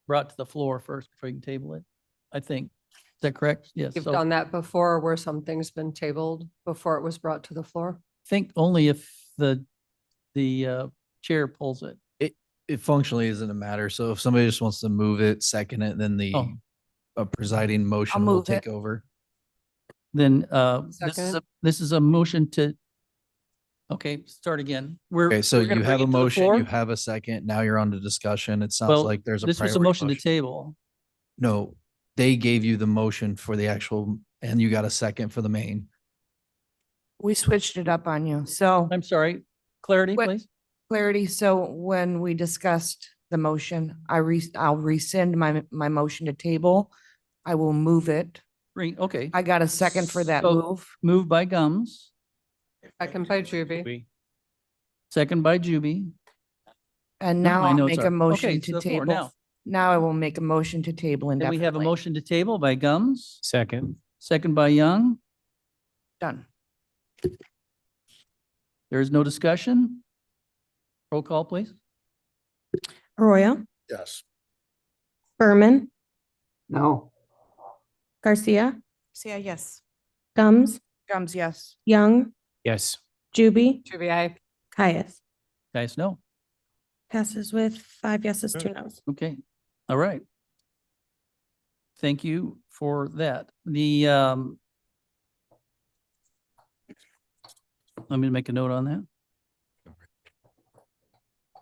S2: brought to the floor first before you can table it, I think. Is that correct? Yes.
S11: You've
S2: So
S11: done that before where something's been tabled before it was brought to the floor.
S2: I think only if the chair pulls it.
S15: It functionally isn't a matter. So if somebody just wants to move it, second it, then the presiding motion will
S16: move
S15: take
S16: it.
S15: over.
S2: Then
S11: Second.
S2: this is a motion to, okay, start again.
S15: Okay, so
S2: we're gonna
S15: you have
S2: bring
S15: a
S2: it to the
S15: motion,
S2: floor?
S15: you have a second. Now you're on to discussion. It sounds
S2: Well,
S15: like there's a
S2: this was a
S15: priority
S2: motion to table.
S15: No, they gave you the motion for the actual, and you got a second for the main.
S16: We switched it up on you. So
S2: I'm sorry, clarity,
S16: What-
S2: please.
S16: clarity, so when we discussed the motion, I'll rescind my motion to table. I will move it.
S2: Okay.
S16: I got a second for that
S2: So,
S16: move.
S2: Moved by Gums,
S11: Second by Juby.
S2: second by Juby.
S16: And
S2: No,
S16: now
S2: my
S16: I'll
S2: notes
S16: make
S2: are-
S16: a motion
S2: okay,
S16: to
S2: the floor
S16: table.
S2: now.
S16: Now I will make a motion to table
S2: Then
S16: indefinitely.
S2: we have a motion to table by Gums,
S3: Second.
S2: second by Young.
S16: Done.
S2: There is no discussion. Roll call, please.
S4: Arroyo,
S13: Yes.
S4: Berman,
S5: No.
S4: Garcia,
S14: Garcia, yes.
S4: Gums,
S16: Gums, yes.
S4: Young,
S3: Yes.
S4: Juby,
S11: Juby, I.
S4: Caius.
S2: Guys, no.
S4: Passes with 5 yeses, 2 nos.
S2: Okay, all right. Thank you for that. Let me make a note on that.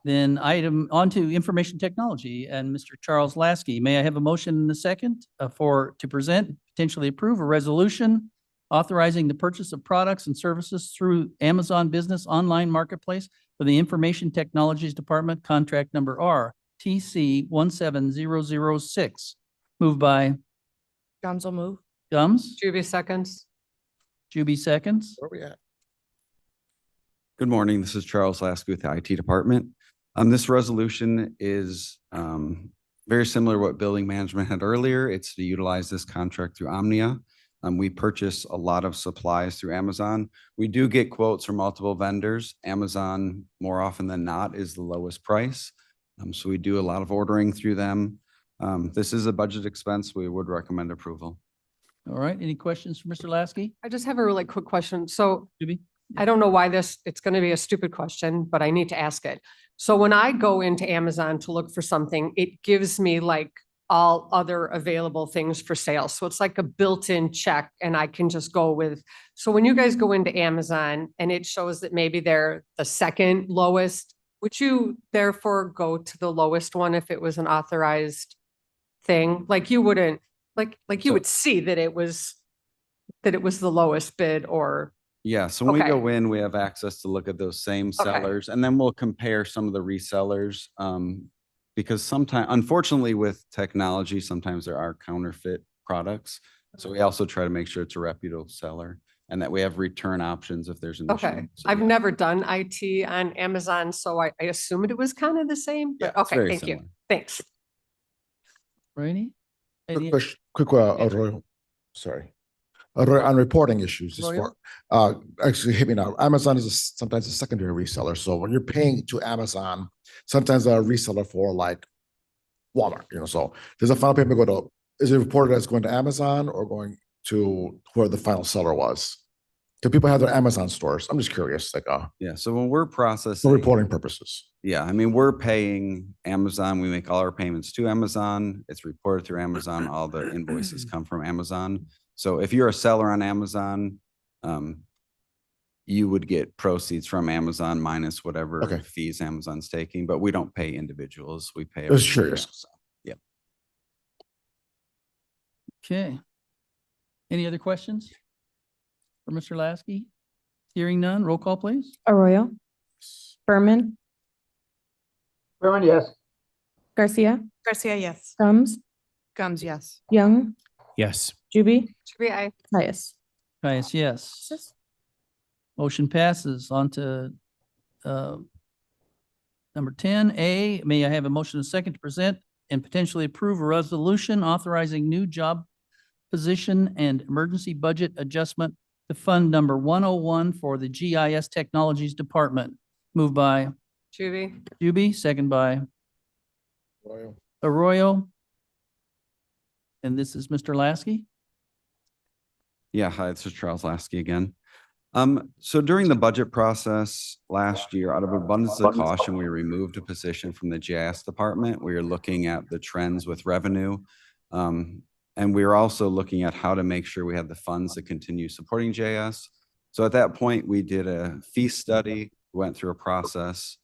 S2: Then on to information technology and Mr. Charles Lasky. May I have a motion in a second to present, potentially approve a resolution authorizing the purchase of products and services through Amazon Business Online Marketplace for the Information Technologies Department, contract number RTC 17006. Moved by
S16: Gums will move.
S2: Gums,
S11: Juby seconds.
S2: Juby seconds.
S13: Where we at?
S17: Good morning. This is Charles Lasky with the IT department. This resolution is very similar to what building management had earlier. It's to utilize this contract through Omnia. We purchase a lot of supplies through Amazon. We do get quotes from multiple vendors. Amazon, more often than not, is the lowest price. So we do a lot of ordering through them. This is a budget expense. We would recommend approval.
S2: All right, any questions for Mr. Lasky?
S11: I just have a really quick question. So
S2: Juby?
S11: I don't know why it's going to be a stupid question, but I need to ask it. So when I go into Amazon to look for something, it gives me like all other available things for sale. So it's like a built-in check and I can just go with. So when you guys go into Amazon and it shows that maybe they're the second lowest, would you therefore go to the lowest one if it was an authorized thing? Like you wouldn't, like you would see that it was the lowest bid or.
S17: Yeah, so when we
S11: Okay.
S17: go in, we have access to look at those same sellers and then we'll compare some of the resellers. Because sometimes, unfortunately with technology, sometimes there are counterfeit products. So we also try to make sure it's a reputable seller and that we have return options if there's an issue.
S11: Okay,
S17: So,
S11: I've
S17: yeah.
S11: never done IT on Amazon, so I assumed it was kind of the same, but
S17: Yeah, it's
S11: okay,
S17: very
S11: thank you.
S17: similar.
S11: Thanks.
S2: Rainey?
S13: Quick, Arroyo, sorry. Arroyo, on reporting issues, just
S2: Arroyo?
S13: for, actually hit me now. Amazon is sometimes a secondary reseller. So when you're paying to Amazon, sometimes a reseller for like Walmart, so does the final payment go to, is it reported as going to Amazon or going to where the final seller was? Do people have their Amazon stores? I'm just curious, like,
S17: Yeah, so when we're
S13: for
S17: processing.
S13: reporting purposes.
S17: Yeah, I mean, we're paying Amazon. We make all our payments to Amazon. It's reported through Amazon. All the invoices come from Amazon. So if you're a seller on Amazon, you would get proceeds from Amazon minus whatever
S13: Okay.
S17: fees Amazon's taking, but we don't pay individuals. We pay.
S13: Just
S17: everybody
S13: curious.
S17: else. Yeah.
S2: Okay. Any other questions for Mr. Lasky? Hearing none, roll call, please.
S4: Arroyo, Berman,
S5: Berman, yes.
S4: Garcia,
S14: Garcia, yes.
S4: Gums,
S16: Gums, yes.
S4: Young,
S3: Yes.
S4: Juby,
S11: Juby, I.
S4: Caius.
S2: Caius, yes. Motion passes on to number 10A. May I have a motion and a second to present and potentially approve a resolution authorizing new job position and emergency budget adjustment to fund number 101 for the GIS Technologies Department. Moved by
S11: Juby,
S2: Juby, second by Arroyo. And this is Mr. Lasky.
S17: Yeah, hi, this is Charles Lasky again. So during the budget process last year, out of abundance of caution, we removed a position from the GIS department. We are looking at the trends with revenue. And we are also looking at how to make sure we have the funds to continue supporting GIS. So at that point, we did a fee study, went through a process.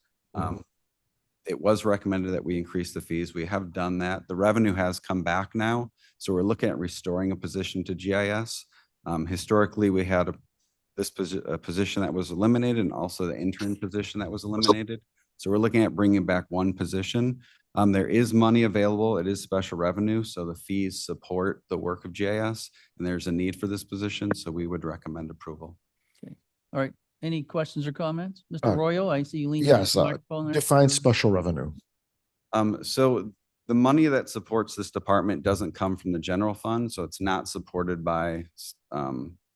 S17: It was recommended that we increase the fees. We have done that. The revenue has come back now. So we're looking at restoring a position to GIS. Historically, we had a position that was eliminated and also the intern position that was eliminated. So we're looking at bringing back one position. There is money available. It is special revenue. So the fees support the work of GIS and there's a need for this position. So we would recommend approval.
S2: All right. Any questions or comments? Mr. Arroyo, I see you leaning.
S13: Yes,
S2: against the microphone there.
S13: define special revenue.
S17: So the money that supports this department doesn't come from the general fund. So it's not supported by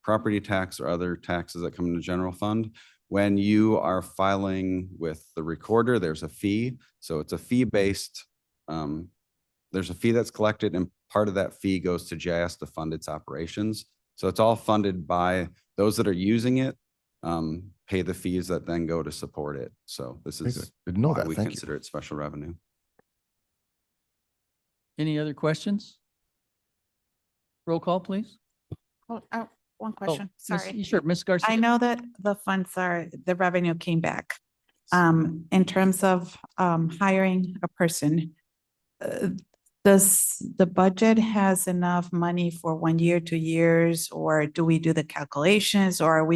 S17: property tax or other taxes that come in the general fund. When you are filing with the recorder, there's a fee. So it's a fee-based, there's a fee that's collected and part of that fee goes to GIS to fund its operations. So it's all funded by those that are using it, pay the fees that then go to support it. So this
S13: Very
S17: is
S13: good. Didn't know
S17: why
S13: that.
S17: we
S13: Thank you.
S17: consider it special revenue.
S2: Any other questions? Roll call, please.
S14: Oh, one
S2: Oh,
S14: question,
S2: Miss-
S14: sorry.
S2: Sure, Ms. Garcia.
S14: I know that the funds the revenue came back. In terms of hiring a person, does the budget has enough money for 1 year, 2 years, or do we do the calculations? Or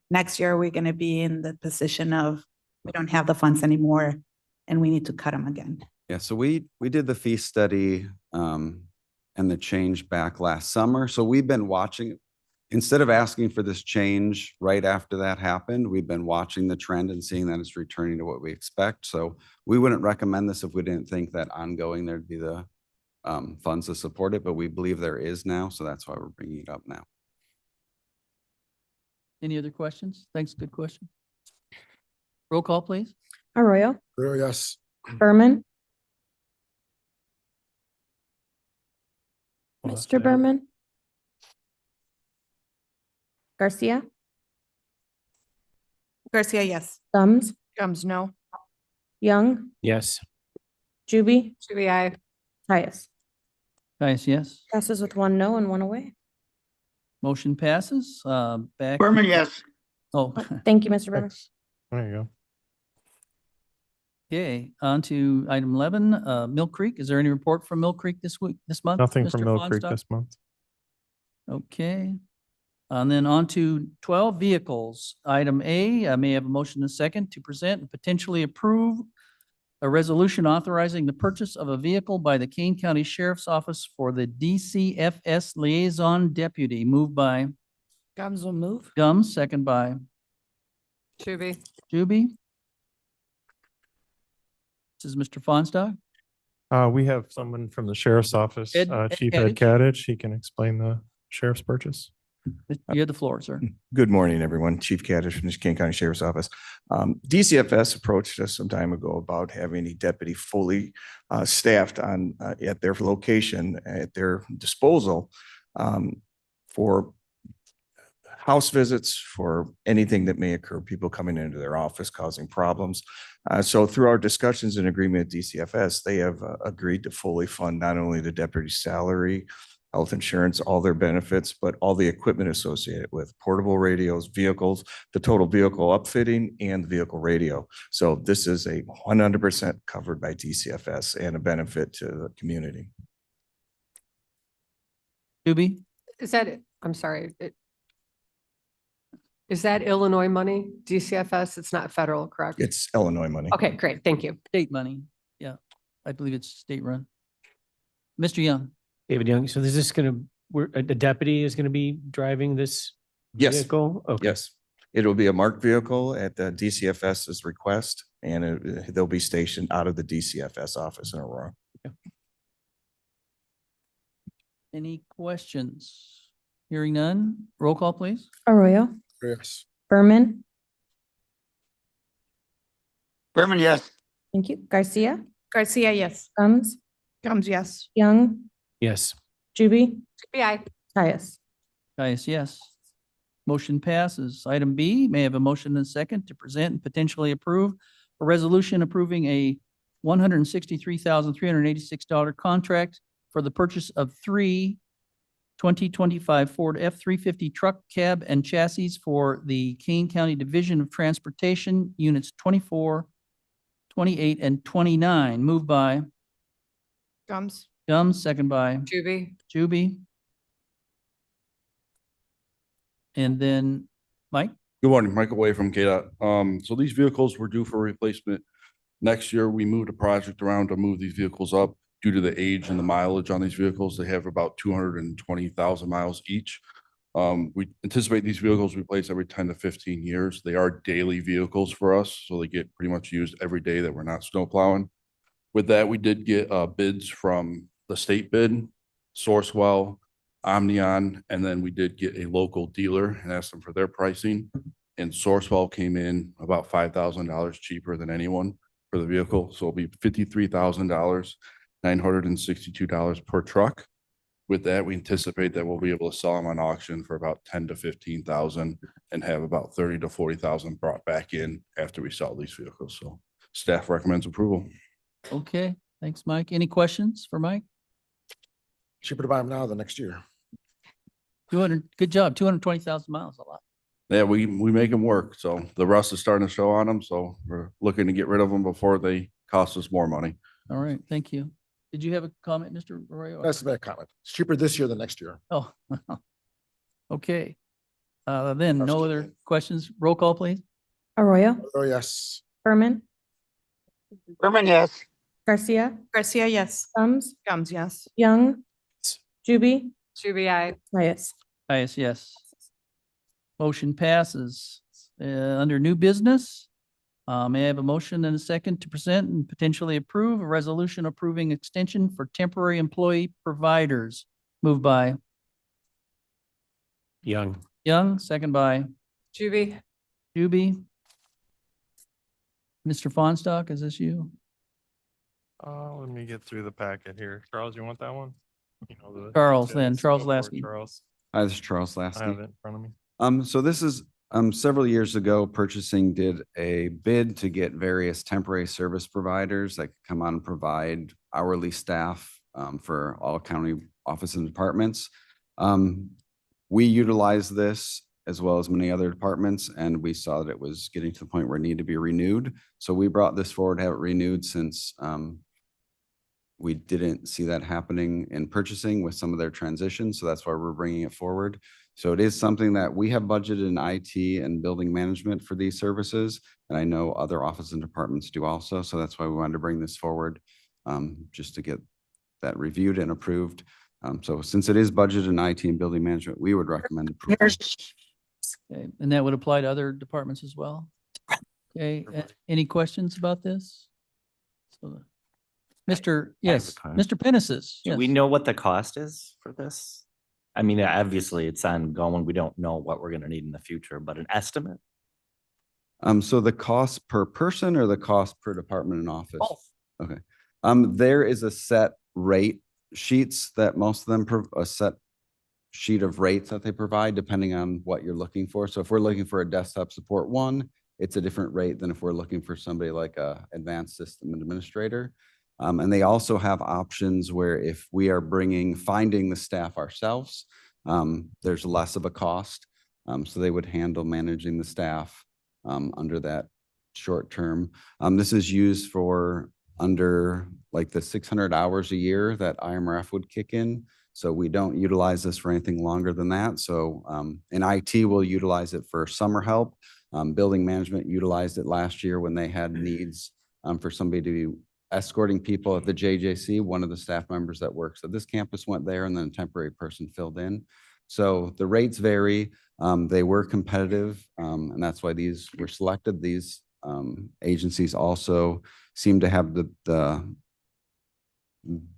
S14: next year, are we going to be in the position of, we don't have the funds anymore and we need to cut them again?
S17: Yeah, so we did the fee study and the change back last summer. So we've been watching, instead of asking for this change right after that happened, we've been watching the trend and seeing that it's returning to what we expect. So we wouldn't recommend this if we didn't think that ongoing there'd be the funds to support it, but we believe there is now. So that's why we're bringing it up now.
S2: Any other questions? Thanks, good question. Roll call, please.
S4: Arroyo,
S13: Yes.
S4: Berman,
S1: Well,
S4: Mr. Berman, Garcia,
S14: Garcia, yes.
S4: Gums,
S16: Gums, no.
S4: Young,
S3: Yes.
S4: Juby,
S11: Juby, I.
S4: Caius.
S2: Guys, yes.
S4: Passes with 1 no and 1 away.
S2: Motion passes. Back.
S5: Berman, yes.
S2: Oh,
S4: Thank you, Mr. Berman.
S1: There you go.
S2: okay. On to item 11, Mill Creek. Is there any report from Mill Creek this month?
S1: Nothing from
S2: Mr.
S1: Mill Creek
S2: Fonstok?
S1: this month.
S2: Okay. And then on to 12 vehicles. Item A, I may have a motion and a second to present and potentially approve a resolution authorizing the purchase of a vehicle by the Kane County Sheriff's Office for the DCFS Liaison Deputy. Moved by
S16: Gums will move.
S2: Gums, second by
S11: Juby,
S2: Juby. This is Mr. Fonstok.
S1: We have someone from the sheriff's office,
S2: Ed
S1: Chief Ed Kadich. He can explain the sheriff's purchase.
S2: You have the floor, sir.
S18: Good morning, everyone. Chief Kaddish from the Kane County Sheriff's Office. DCFS approached us some time ago about having a deputy fully staffed on at their location at their disposal for house visits for anything that may occur, people coming into their office causing problems. So through our discussions and agreement at DCFS, they have agreed to fully fund not only the deputy's salary, health insurance, all their benefits, but all the equipment associated with portable radios, vehicles, the total vehicle upfitting and the vehicle radio. So this is a 100% covered by DCFS and a benefit to the community.
S2: Doobie?
S11: Is that, I'm sorry. Is that Illinois money, DCFS? It's not federal, correct?
S18: It's Illinois money.
S11: Okay, great. Thank you.
S2: State money. Yeah, I believe it's state run. Mr. Young?
S3: David Young, so is this gonna, a deputy is gonna be driving this
S18: Yes.
S3: vehicle? Okay.
S18: Yes. It'll be a marked vehicle at the DCFS's request, and they'll be stationed out of the DCFS office in Aurora.
S2: Any questions? Hearing none. Roll call, please.
S4: Arroyo,
S13: Yes.
S4: Berman,
S5: Berman, yes.
S4: thank you. Garcia,
S14: Garcia, yes.
S4: Gums,
S14: Yes.
S4: Young,
S3: Yes.
S4: Juby,
S11: FBI.
S4: Caius.
S2: Caius, yes. Motion passes. Item B, may I have a motion and a second to present and potentially approve a resolution approving a $163,386 contract for the purchase of 2025 Ford F-350 truck cab and chassis for the Kane County Division of Transportation, Units 24, 28, and 29. Moved by
S14: Gums.
S2: second by
S11: Juby.
S2: Juby. And then Mike?
S19: Good morning, Michael Way from KDOT. So these vehicles were due for replacement. Next year, we moved a project around to move these vehicles up due to the age and the mileage on these vehicles. They have about 220,000 miles each. We anticipate these vehicles replaced every 10 to 15 years. They are daily vehicles for us, so they get pretty much used every day that we're not snow plowing. With that, we did get bids from the state bid, Sourcewell, Omnion, and then we did get a local dealer and asked them for their pricing. And Sourcewell came in about $5,000 cheaper than anyone for the vehicle. So it'll be $53,000, $962 per truck. With that, we anticipate that we'll be able to sell them on auction for about 10 to 15,000 and have about 30 to 40,000 brought back in after we sell these vehicles. So staff recommends approval.
S2: Okay, thanks, Mike. Any questions for Mike?
S13: Cheaper to buy them now than next year.
S2: 200, good job. 220,000 miles, a lot.
S19: Yeah, we make them work. So the rust is starting to show on them. So we're looking to get rid of them before they cost us more money.
S2: All right, thank you. Did you have a comment, Mr. Arroyo?
S13: That's a bad comment. It's cheaper this year than next year.
S2: Oh, okay. Then no other questions. Roll call, please.
S4: Arroyo,
S13: Oh, yes.
S4: Berman,
S5: Berman, yes.
S4: Garcia,
S14: Garcia, yes.
S4: Gums,
S14: Yes.
S4: Young, Juby,
S11: Juby, I.
S4: Caius.
S2: Caius, yes. Motion passes. Under new business, may I have a motion and a second to present and potentially approve a resolution approving extension for temporary employee providers? Moved by
S3: Young.
S2: Young, second by
S11: Juby.
S2: Juby. Mr. Fonstock, is this you?
S1: Let me get through the packet here. Charles, you want that one? You know,
S2: Charles, then.
S1: Go
S2: Charles
S1: for it,
S2: Lasky.
S1: Charles,
S17: Hi, this is Charles
S1: I have
S17: Lasky.
S1: it in front of me.
S17: So this is, several years ago, purchasing did a bid to get various temporary service providers that could come on and provide hourly staff, for all county office and departments. We utilized this as well as many other departments, and we saw that it was getting to the point where it needed to be renewed. So we brought this forward, have it renewed since, we didn't see that happening in purchasing with some of their transitions. So that's why we're bringing it forward. So it is something that we have budgeted in IT and building management for these services. And I know other offices and departments do also. So that's why we wanted to bring this forward, just to get that reviewed and approved. So since it is budgeted in IT and building management, we would recommend approval.
S2: Okay, and that would apply to other departments as well? Okay, any questions about this? So, Mr. Yes, Mr. Pennises.
S20: Do we know what the cost is for this? I mean, obviously it's ongoing. We don't know what we're going to need in the future, but an estimate?
S17: So the cost per person or the cost per department and office?
S2: Both.
S17: Okay. There is a set rate sheets that most of them, a set sheet of rates that they provide depending on what you're looking for. So if we're looking for a desktop support one, it's a different rate than if we're looking for somebody like a advanced system administrator. And they also have options where if we are finding the staff ourselves, there's less of a cost. So they would handle managing the staff under that short term. This is used for under like the 600 hours a year that IMRF would kick in. So we don't utilize this for anything longer than that. So in IT, we'll utilize it for summer help. Building management utilized it last year when they had needs for somebody to be escorting people at the JJC. One of the staff members that works at this campus went there, and then a temporary person filled in. So the rates vary. They were competitive, and that's why these were selected. These agencies also seem to have the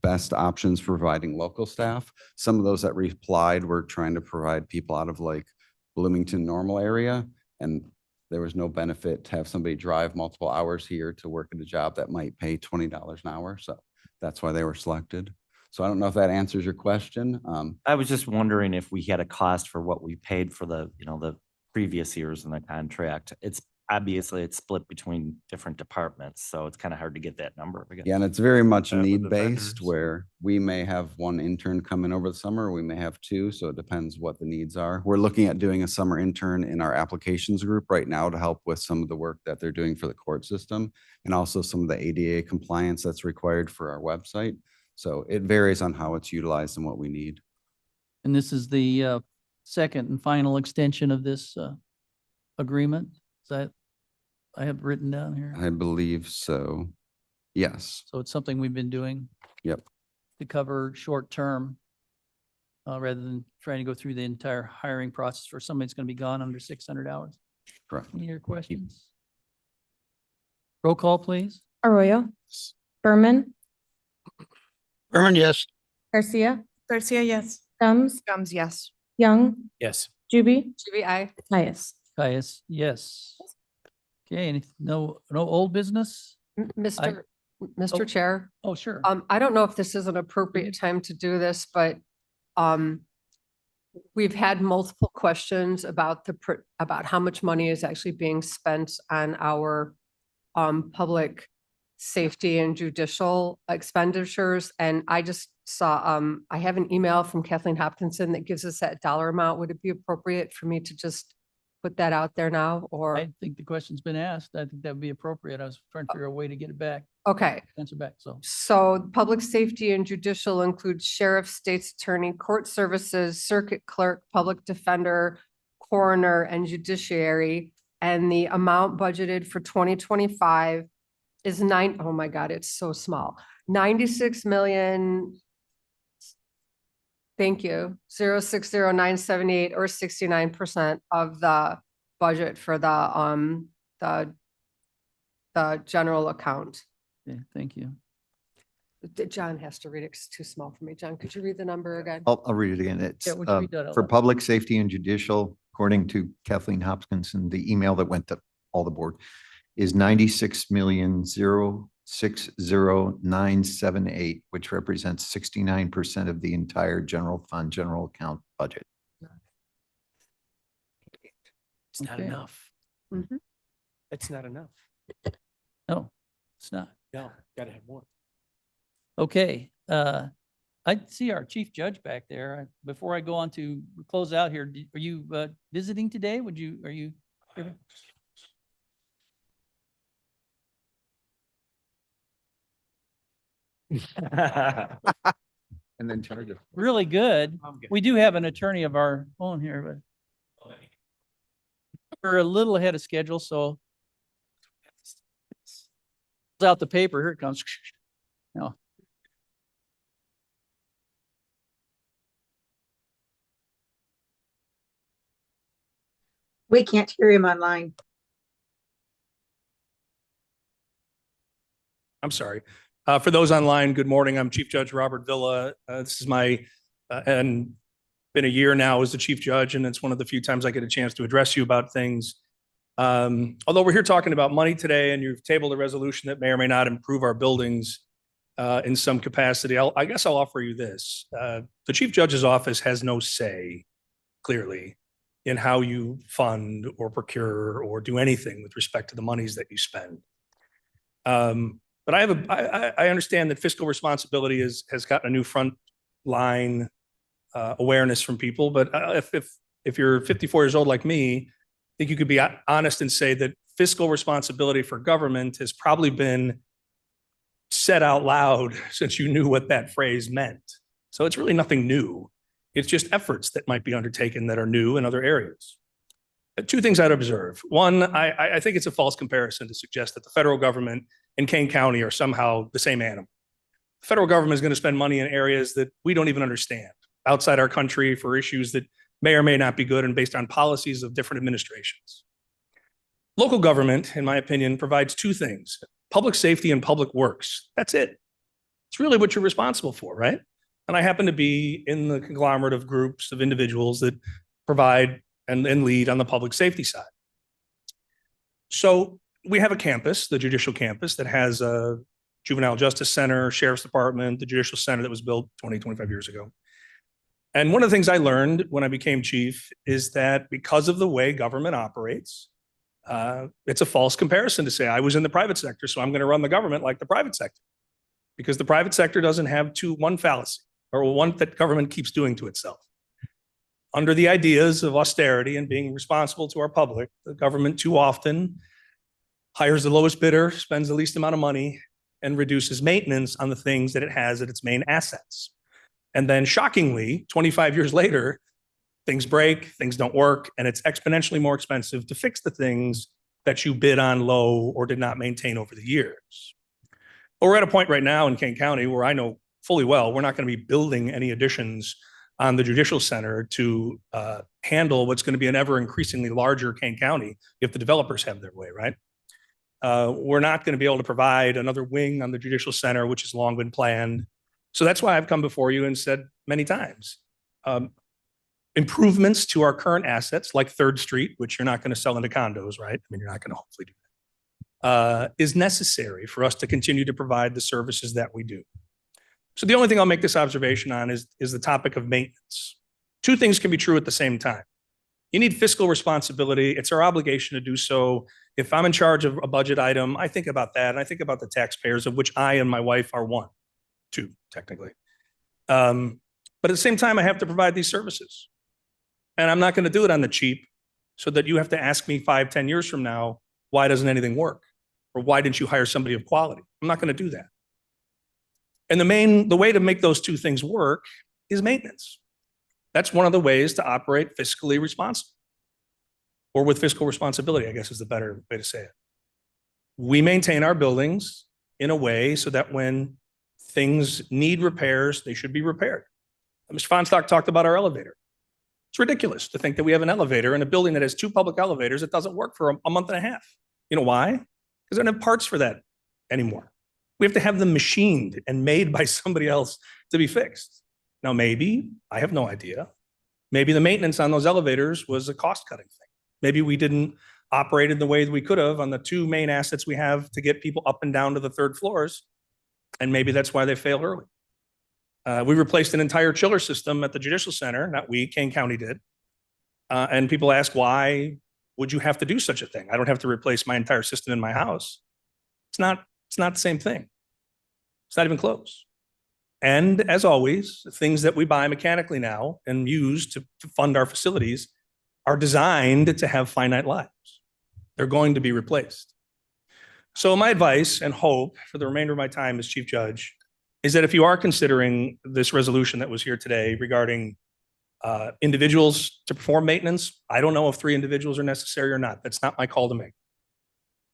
S17: best options for providing local staff. Some of those that replied were trying to provide people out of like Bloomington Normal area, and there was no benefit to have somebody drive multiple hours here to work at a job that might pay $20 an hour. So that's why they were selected. So I don't know if that answers your question.
S20: I was just wondering if we had a cost for what we paid for the, the previous years in the contract. It's obviously it's split between different departments, so it's kind of hard to get that number.
S17: Yeah, and it's very much
S20: With the
S17: need-based
S20: vendors.
S17: where we may have one intern come in over the summer, we may have two, so it depends what the needs are. We're looking at doing a summer intern in our applications group right now to help with some of the work that they're doing for the court system and also some of the ADA compliance that's required for our website. So it varies on how it's utilized and what we need.
S2: And this is the second and final extension of this agreement. Is that, I have written down here.
S17: I believe so. Yes.
S2: So it's something we've been doing
S17: Yep.
S2: to cover short term rather than trying to go through the entire hiring process for somebody that's going to be gone under 600 hours.
S17: Correct.
S2: Any other questions? Roll call, please.
S4: Arroyo, Berman,
S5: Berman, yes.
S14: Garcia, yes.
S4: Gums,
S16: Gums, yes.
S4: Young,
S3: Yes.
S4: Juby,
S11: Juby, aye.
S4: Caius.
S2: Caius, yes. Okay, no old business?
S11: Mr.
S2: Oh.
S11: Mr. Chair.
S2: Oh, sure.
S11: I don't know if this is an appropriate time to do this, but we've had multiple questions about about how much money is actually being spent on our public safety and judicial expenditures. And I just saw, I have an email from Kathleen Hopkinson that gives us that dollar amount. Would it be appropriate for me to just put that out there now, or?
S2: I think the question's been asked. I think that would be appropriate. I was trying to figure out a way to get it back,
S11: Okay.
S2: answer back, so.
S11: So public safety and judicial includes sheriff, state's attorney, court services, circuit clerk, public defender, coroner, and judiciary. And the amount budgeted for 2025 is oh my God, it's so small. 96 million. Thank you. 060,978 or 69% of the budget for the general account.
S2: Yeah, thank you.
S11: John has to read it. It's too small for me. John, could you read the number again?
S10: I'll read it again. It's
S2: Yeah, would you read that out
S10: for
S2: loud?
S10: public safety and judicial, according to Kathleen Hopkinson, the email that went to all the board is 96,060,978, which represents 69% of the entire general fund, general account budget.
S3: It's not
S2: Okay.
S3: enough.
S11: Mhm.
S3: It's not enough.
S2: No, it's not.
S3: No, gotta have more.
S2: Okay, I see our chief judge back there. Before I go on to close out here, are you visiting today? Are you?
S10: And then charge it.
S2: Really good. We do have an attorney of our own here, but we're a little ahead of schedule, so it's out the paper. Here it comes. No.
S21: We can't hear him online.
S22: I'm sorry. For those online, good morning. I'm Chief Judge Robert Villa. This is my, and been a year now as the Chief Judge, and it's one of the few times I get a chance to address you about things. Although we're here talking about money today and you've tabled a resolution that may or may not improve our buildings, in some capacity. I guess I'll offer you this. The chief judge's office has no say, clearly, in how you fund or procure or do anything with respect to the monies that you spend. But I understand that fiscal responsibility has gotten a new front line awareness from people. But if you're 54 years old like me, I think you could be honest and say that fiscal responsibility for government has probably been said out loud since you knew what that phrase meant. So it's really nothing new. It's just efforts that might be undertaken that are new in other areas. Two things I'd observe. One, I think it's a false comparison to suggest that the federal government and Kane County are somehow the same animal. The federal government is going to spend money in areas that we don't even understand outside our country for issues that may or may not be good and based on policies of different administrations. Local government, in my opinion, provides two things: public safety and public works. That's it. It's really what you're responsible for, right? And I happen to be in the conglomerate of groups of individuals that provide and lead on the public safety side. So we have a campus, the judicial campus, that has a juvenile justice center, sheriff's department, the judicial center that was built 20, 25 years ago. And one of the things I learned when I became chief is that because of the way government operates, it's a false comparison to say I was in the private sector, so I'm going to run the government like the private sector. Because the private sector doesn't have one fallacy, or one that government keeps doing to itself. Under the ideas of austerity and being responsible to our public, the government too often hires the lowest bidder, spends the least amount of money, and reduces maintenance on the things that it has at its main assets. And then shockingly, 25 years later, things break, things don't work, and it's exponentially more expensive to fix the things that you bid on low or did not maintain over the years. But we're at a point right now in Kane County where I know fully well we're not going to be building any additions on the judicial center to handle what's going to be an ever increasingly larger Kane County if the developers have their way, right? We're not going to be able to provide another wing on the judicial center, which has long been planned. So that's why I've come before you and said many times, improvements to our current assets like 3rd Street, which you're not going to sell into condos, right? I mean, you're not going to hopefully do that, is necessary for us to continue to provide the services that we do. So the only thing I'll make this observation on is the topic of maintenance. Two things can be true at the same time. You need fiscal responsibility. It's our obligation to do so. If I'm in charge of a budget item, I think about that. And I think about the taxpayers, of which I and my wife are two, technically. But at the same time, I have to provide these services. And I'm not going to do it on the cheap so that you have to ask me 5, 10 years from now, why doesn't anything work? Or why didn't you hire somebody of quality? I'm not going to do that. And the way to make those two things work is maintenance. That's one of the ways to operate fiscally responsible, or with fiscal responsibility, I guess is the better way to say it. We maintain our buildings in a way so that when things need repairs, they should be repaired. Mr. Fonstock talked about our elevator. It's ridiculous to think that we have an elevator in a building that has 2 public elevators that doesn't work for a month and a half. You know why? Because they don't have parts for that anymore. We have to have them machined and made by somebody else to be fixed. Now, maybe, I have no idea, maybe the maintenance on those elevators was a cost-cutting thing. Maybe we didn't operate in the way that we could have on the 2 main assets we have to get people up and down to the 3rd floors, and maybe that's why they failed early. We replaced an entire chiller system at the Judicial Center, not we, Kane County did. And people ask, why would you have to do such a thing? I don't have to replace my entire system in my house. It's not the same thing. It's not even close. And as always, things that we buy mechanically now and use to fund our facilities are designed to have finite lives. They're going to be replaced. So my advice and hope for the remainder of my time as Chief Judge is that if you are considering this resolution that was here today regarding individuals to perform maintenance, I don't know if 3 individuals are necessary or not. That's not my call to make.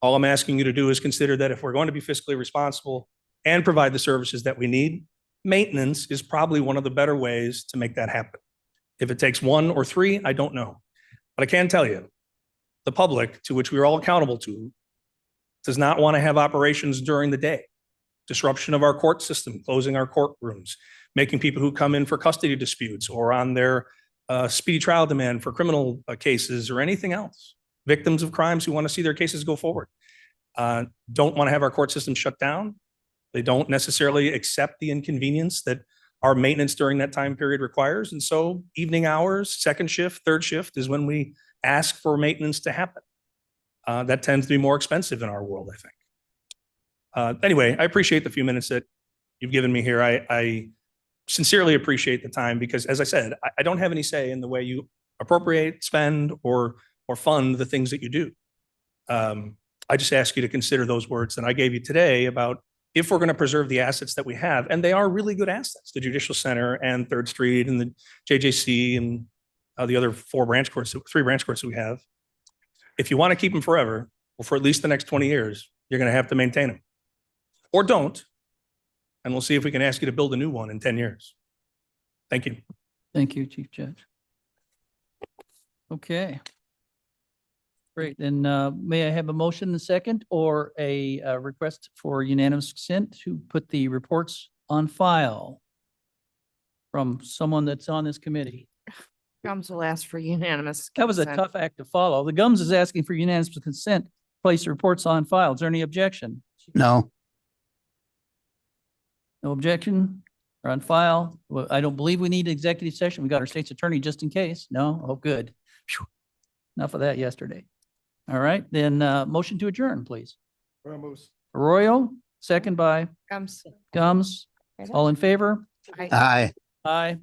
S22: All I'm asking you to do is consider that if we're going to be fiscally responsible and provide the services that we need, maintenance is probably one of the better ways to make that happen. If it takes 1 or 3, I don't know. But I can tell you, the public, to which we are all accountable to, does not want to have operations during the day. Disruption of our court system, closing our courtrooms, making people who come in for custody disputes or on their speedy trial demand for criminal cases or anything else. Victims of crimes who want to see their cases go forward. Don't want to have our court system shut down. They don't necessarily accept the inconvenience that our maintenance during that time period requires. And so evening hours, second shift, third shift is when we ask for maintenance to happen. That tends to be more expensive in our world, I think. Anyway, I appreciate the few minutes that you've given me here. I sincerely appreciate the time because, as I said, I don't have any say in the way you appropriate, spend, or fund the things that you do. I just ask you to consider those words that I gave you today about if we're going to preserve the assets that we have, and they are really good assets, the Judicial Center and Third Street and the JJC and the other three branch courts that we have. If you want to keep them forever, or for at least the next 20 years, you're going to have to maintain them. Or don't, and we'll see if we can ask you to build a new one in 10 years. Thank you.
S2: Thank you, Chief Judge. Okay. Great. Then may I have a motion and a second or a request for unanimous consent to put the reports on file from someone that's on this committee?
S16: Gums will ask for unanimous.
S2: That was a
S16: consent.
S2: tough act to follow. The Gums is asking for unanimous consent, to place the reports on file. Is there any objection?
S5: No.
S2: No objection? Are on file. Well, I don't believe we need executive session. We got our state's attorney just in case. No? Oh, good. Phew. Enough of that yesterday. All right, then motion to adjourn, please. Arroyo, second by
S16: Gums.
S2: Gums. All in favor?
S16: Aye.
S5: Aye.
S2: Aye.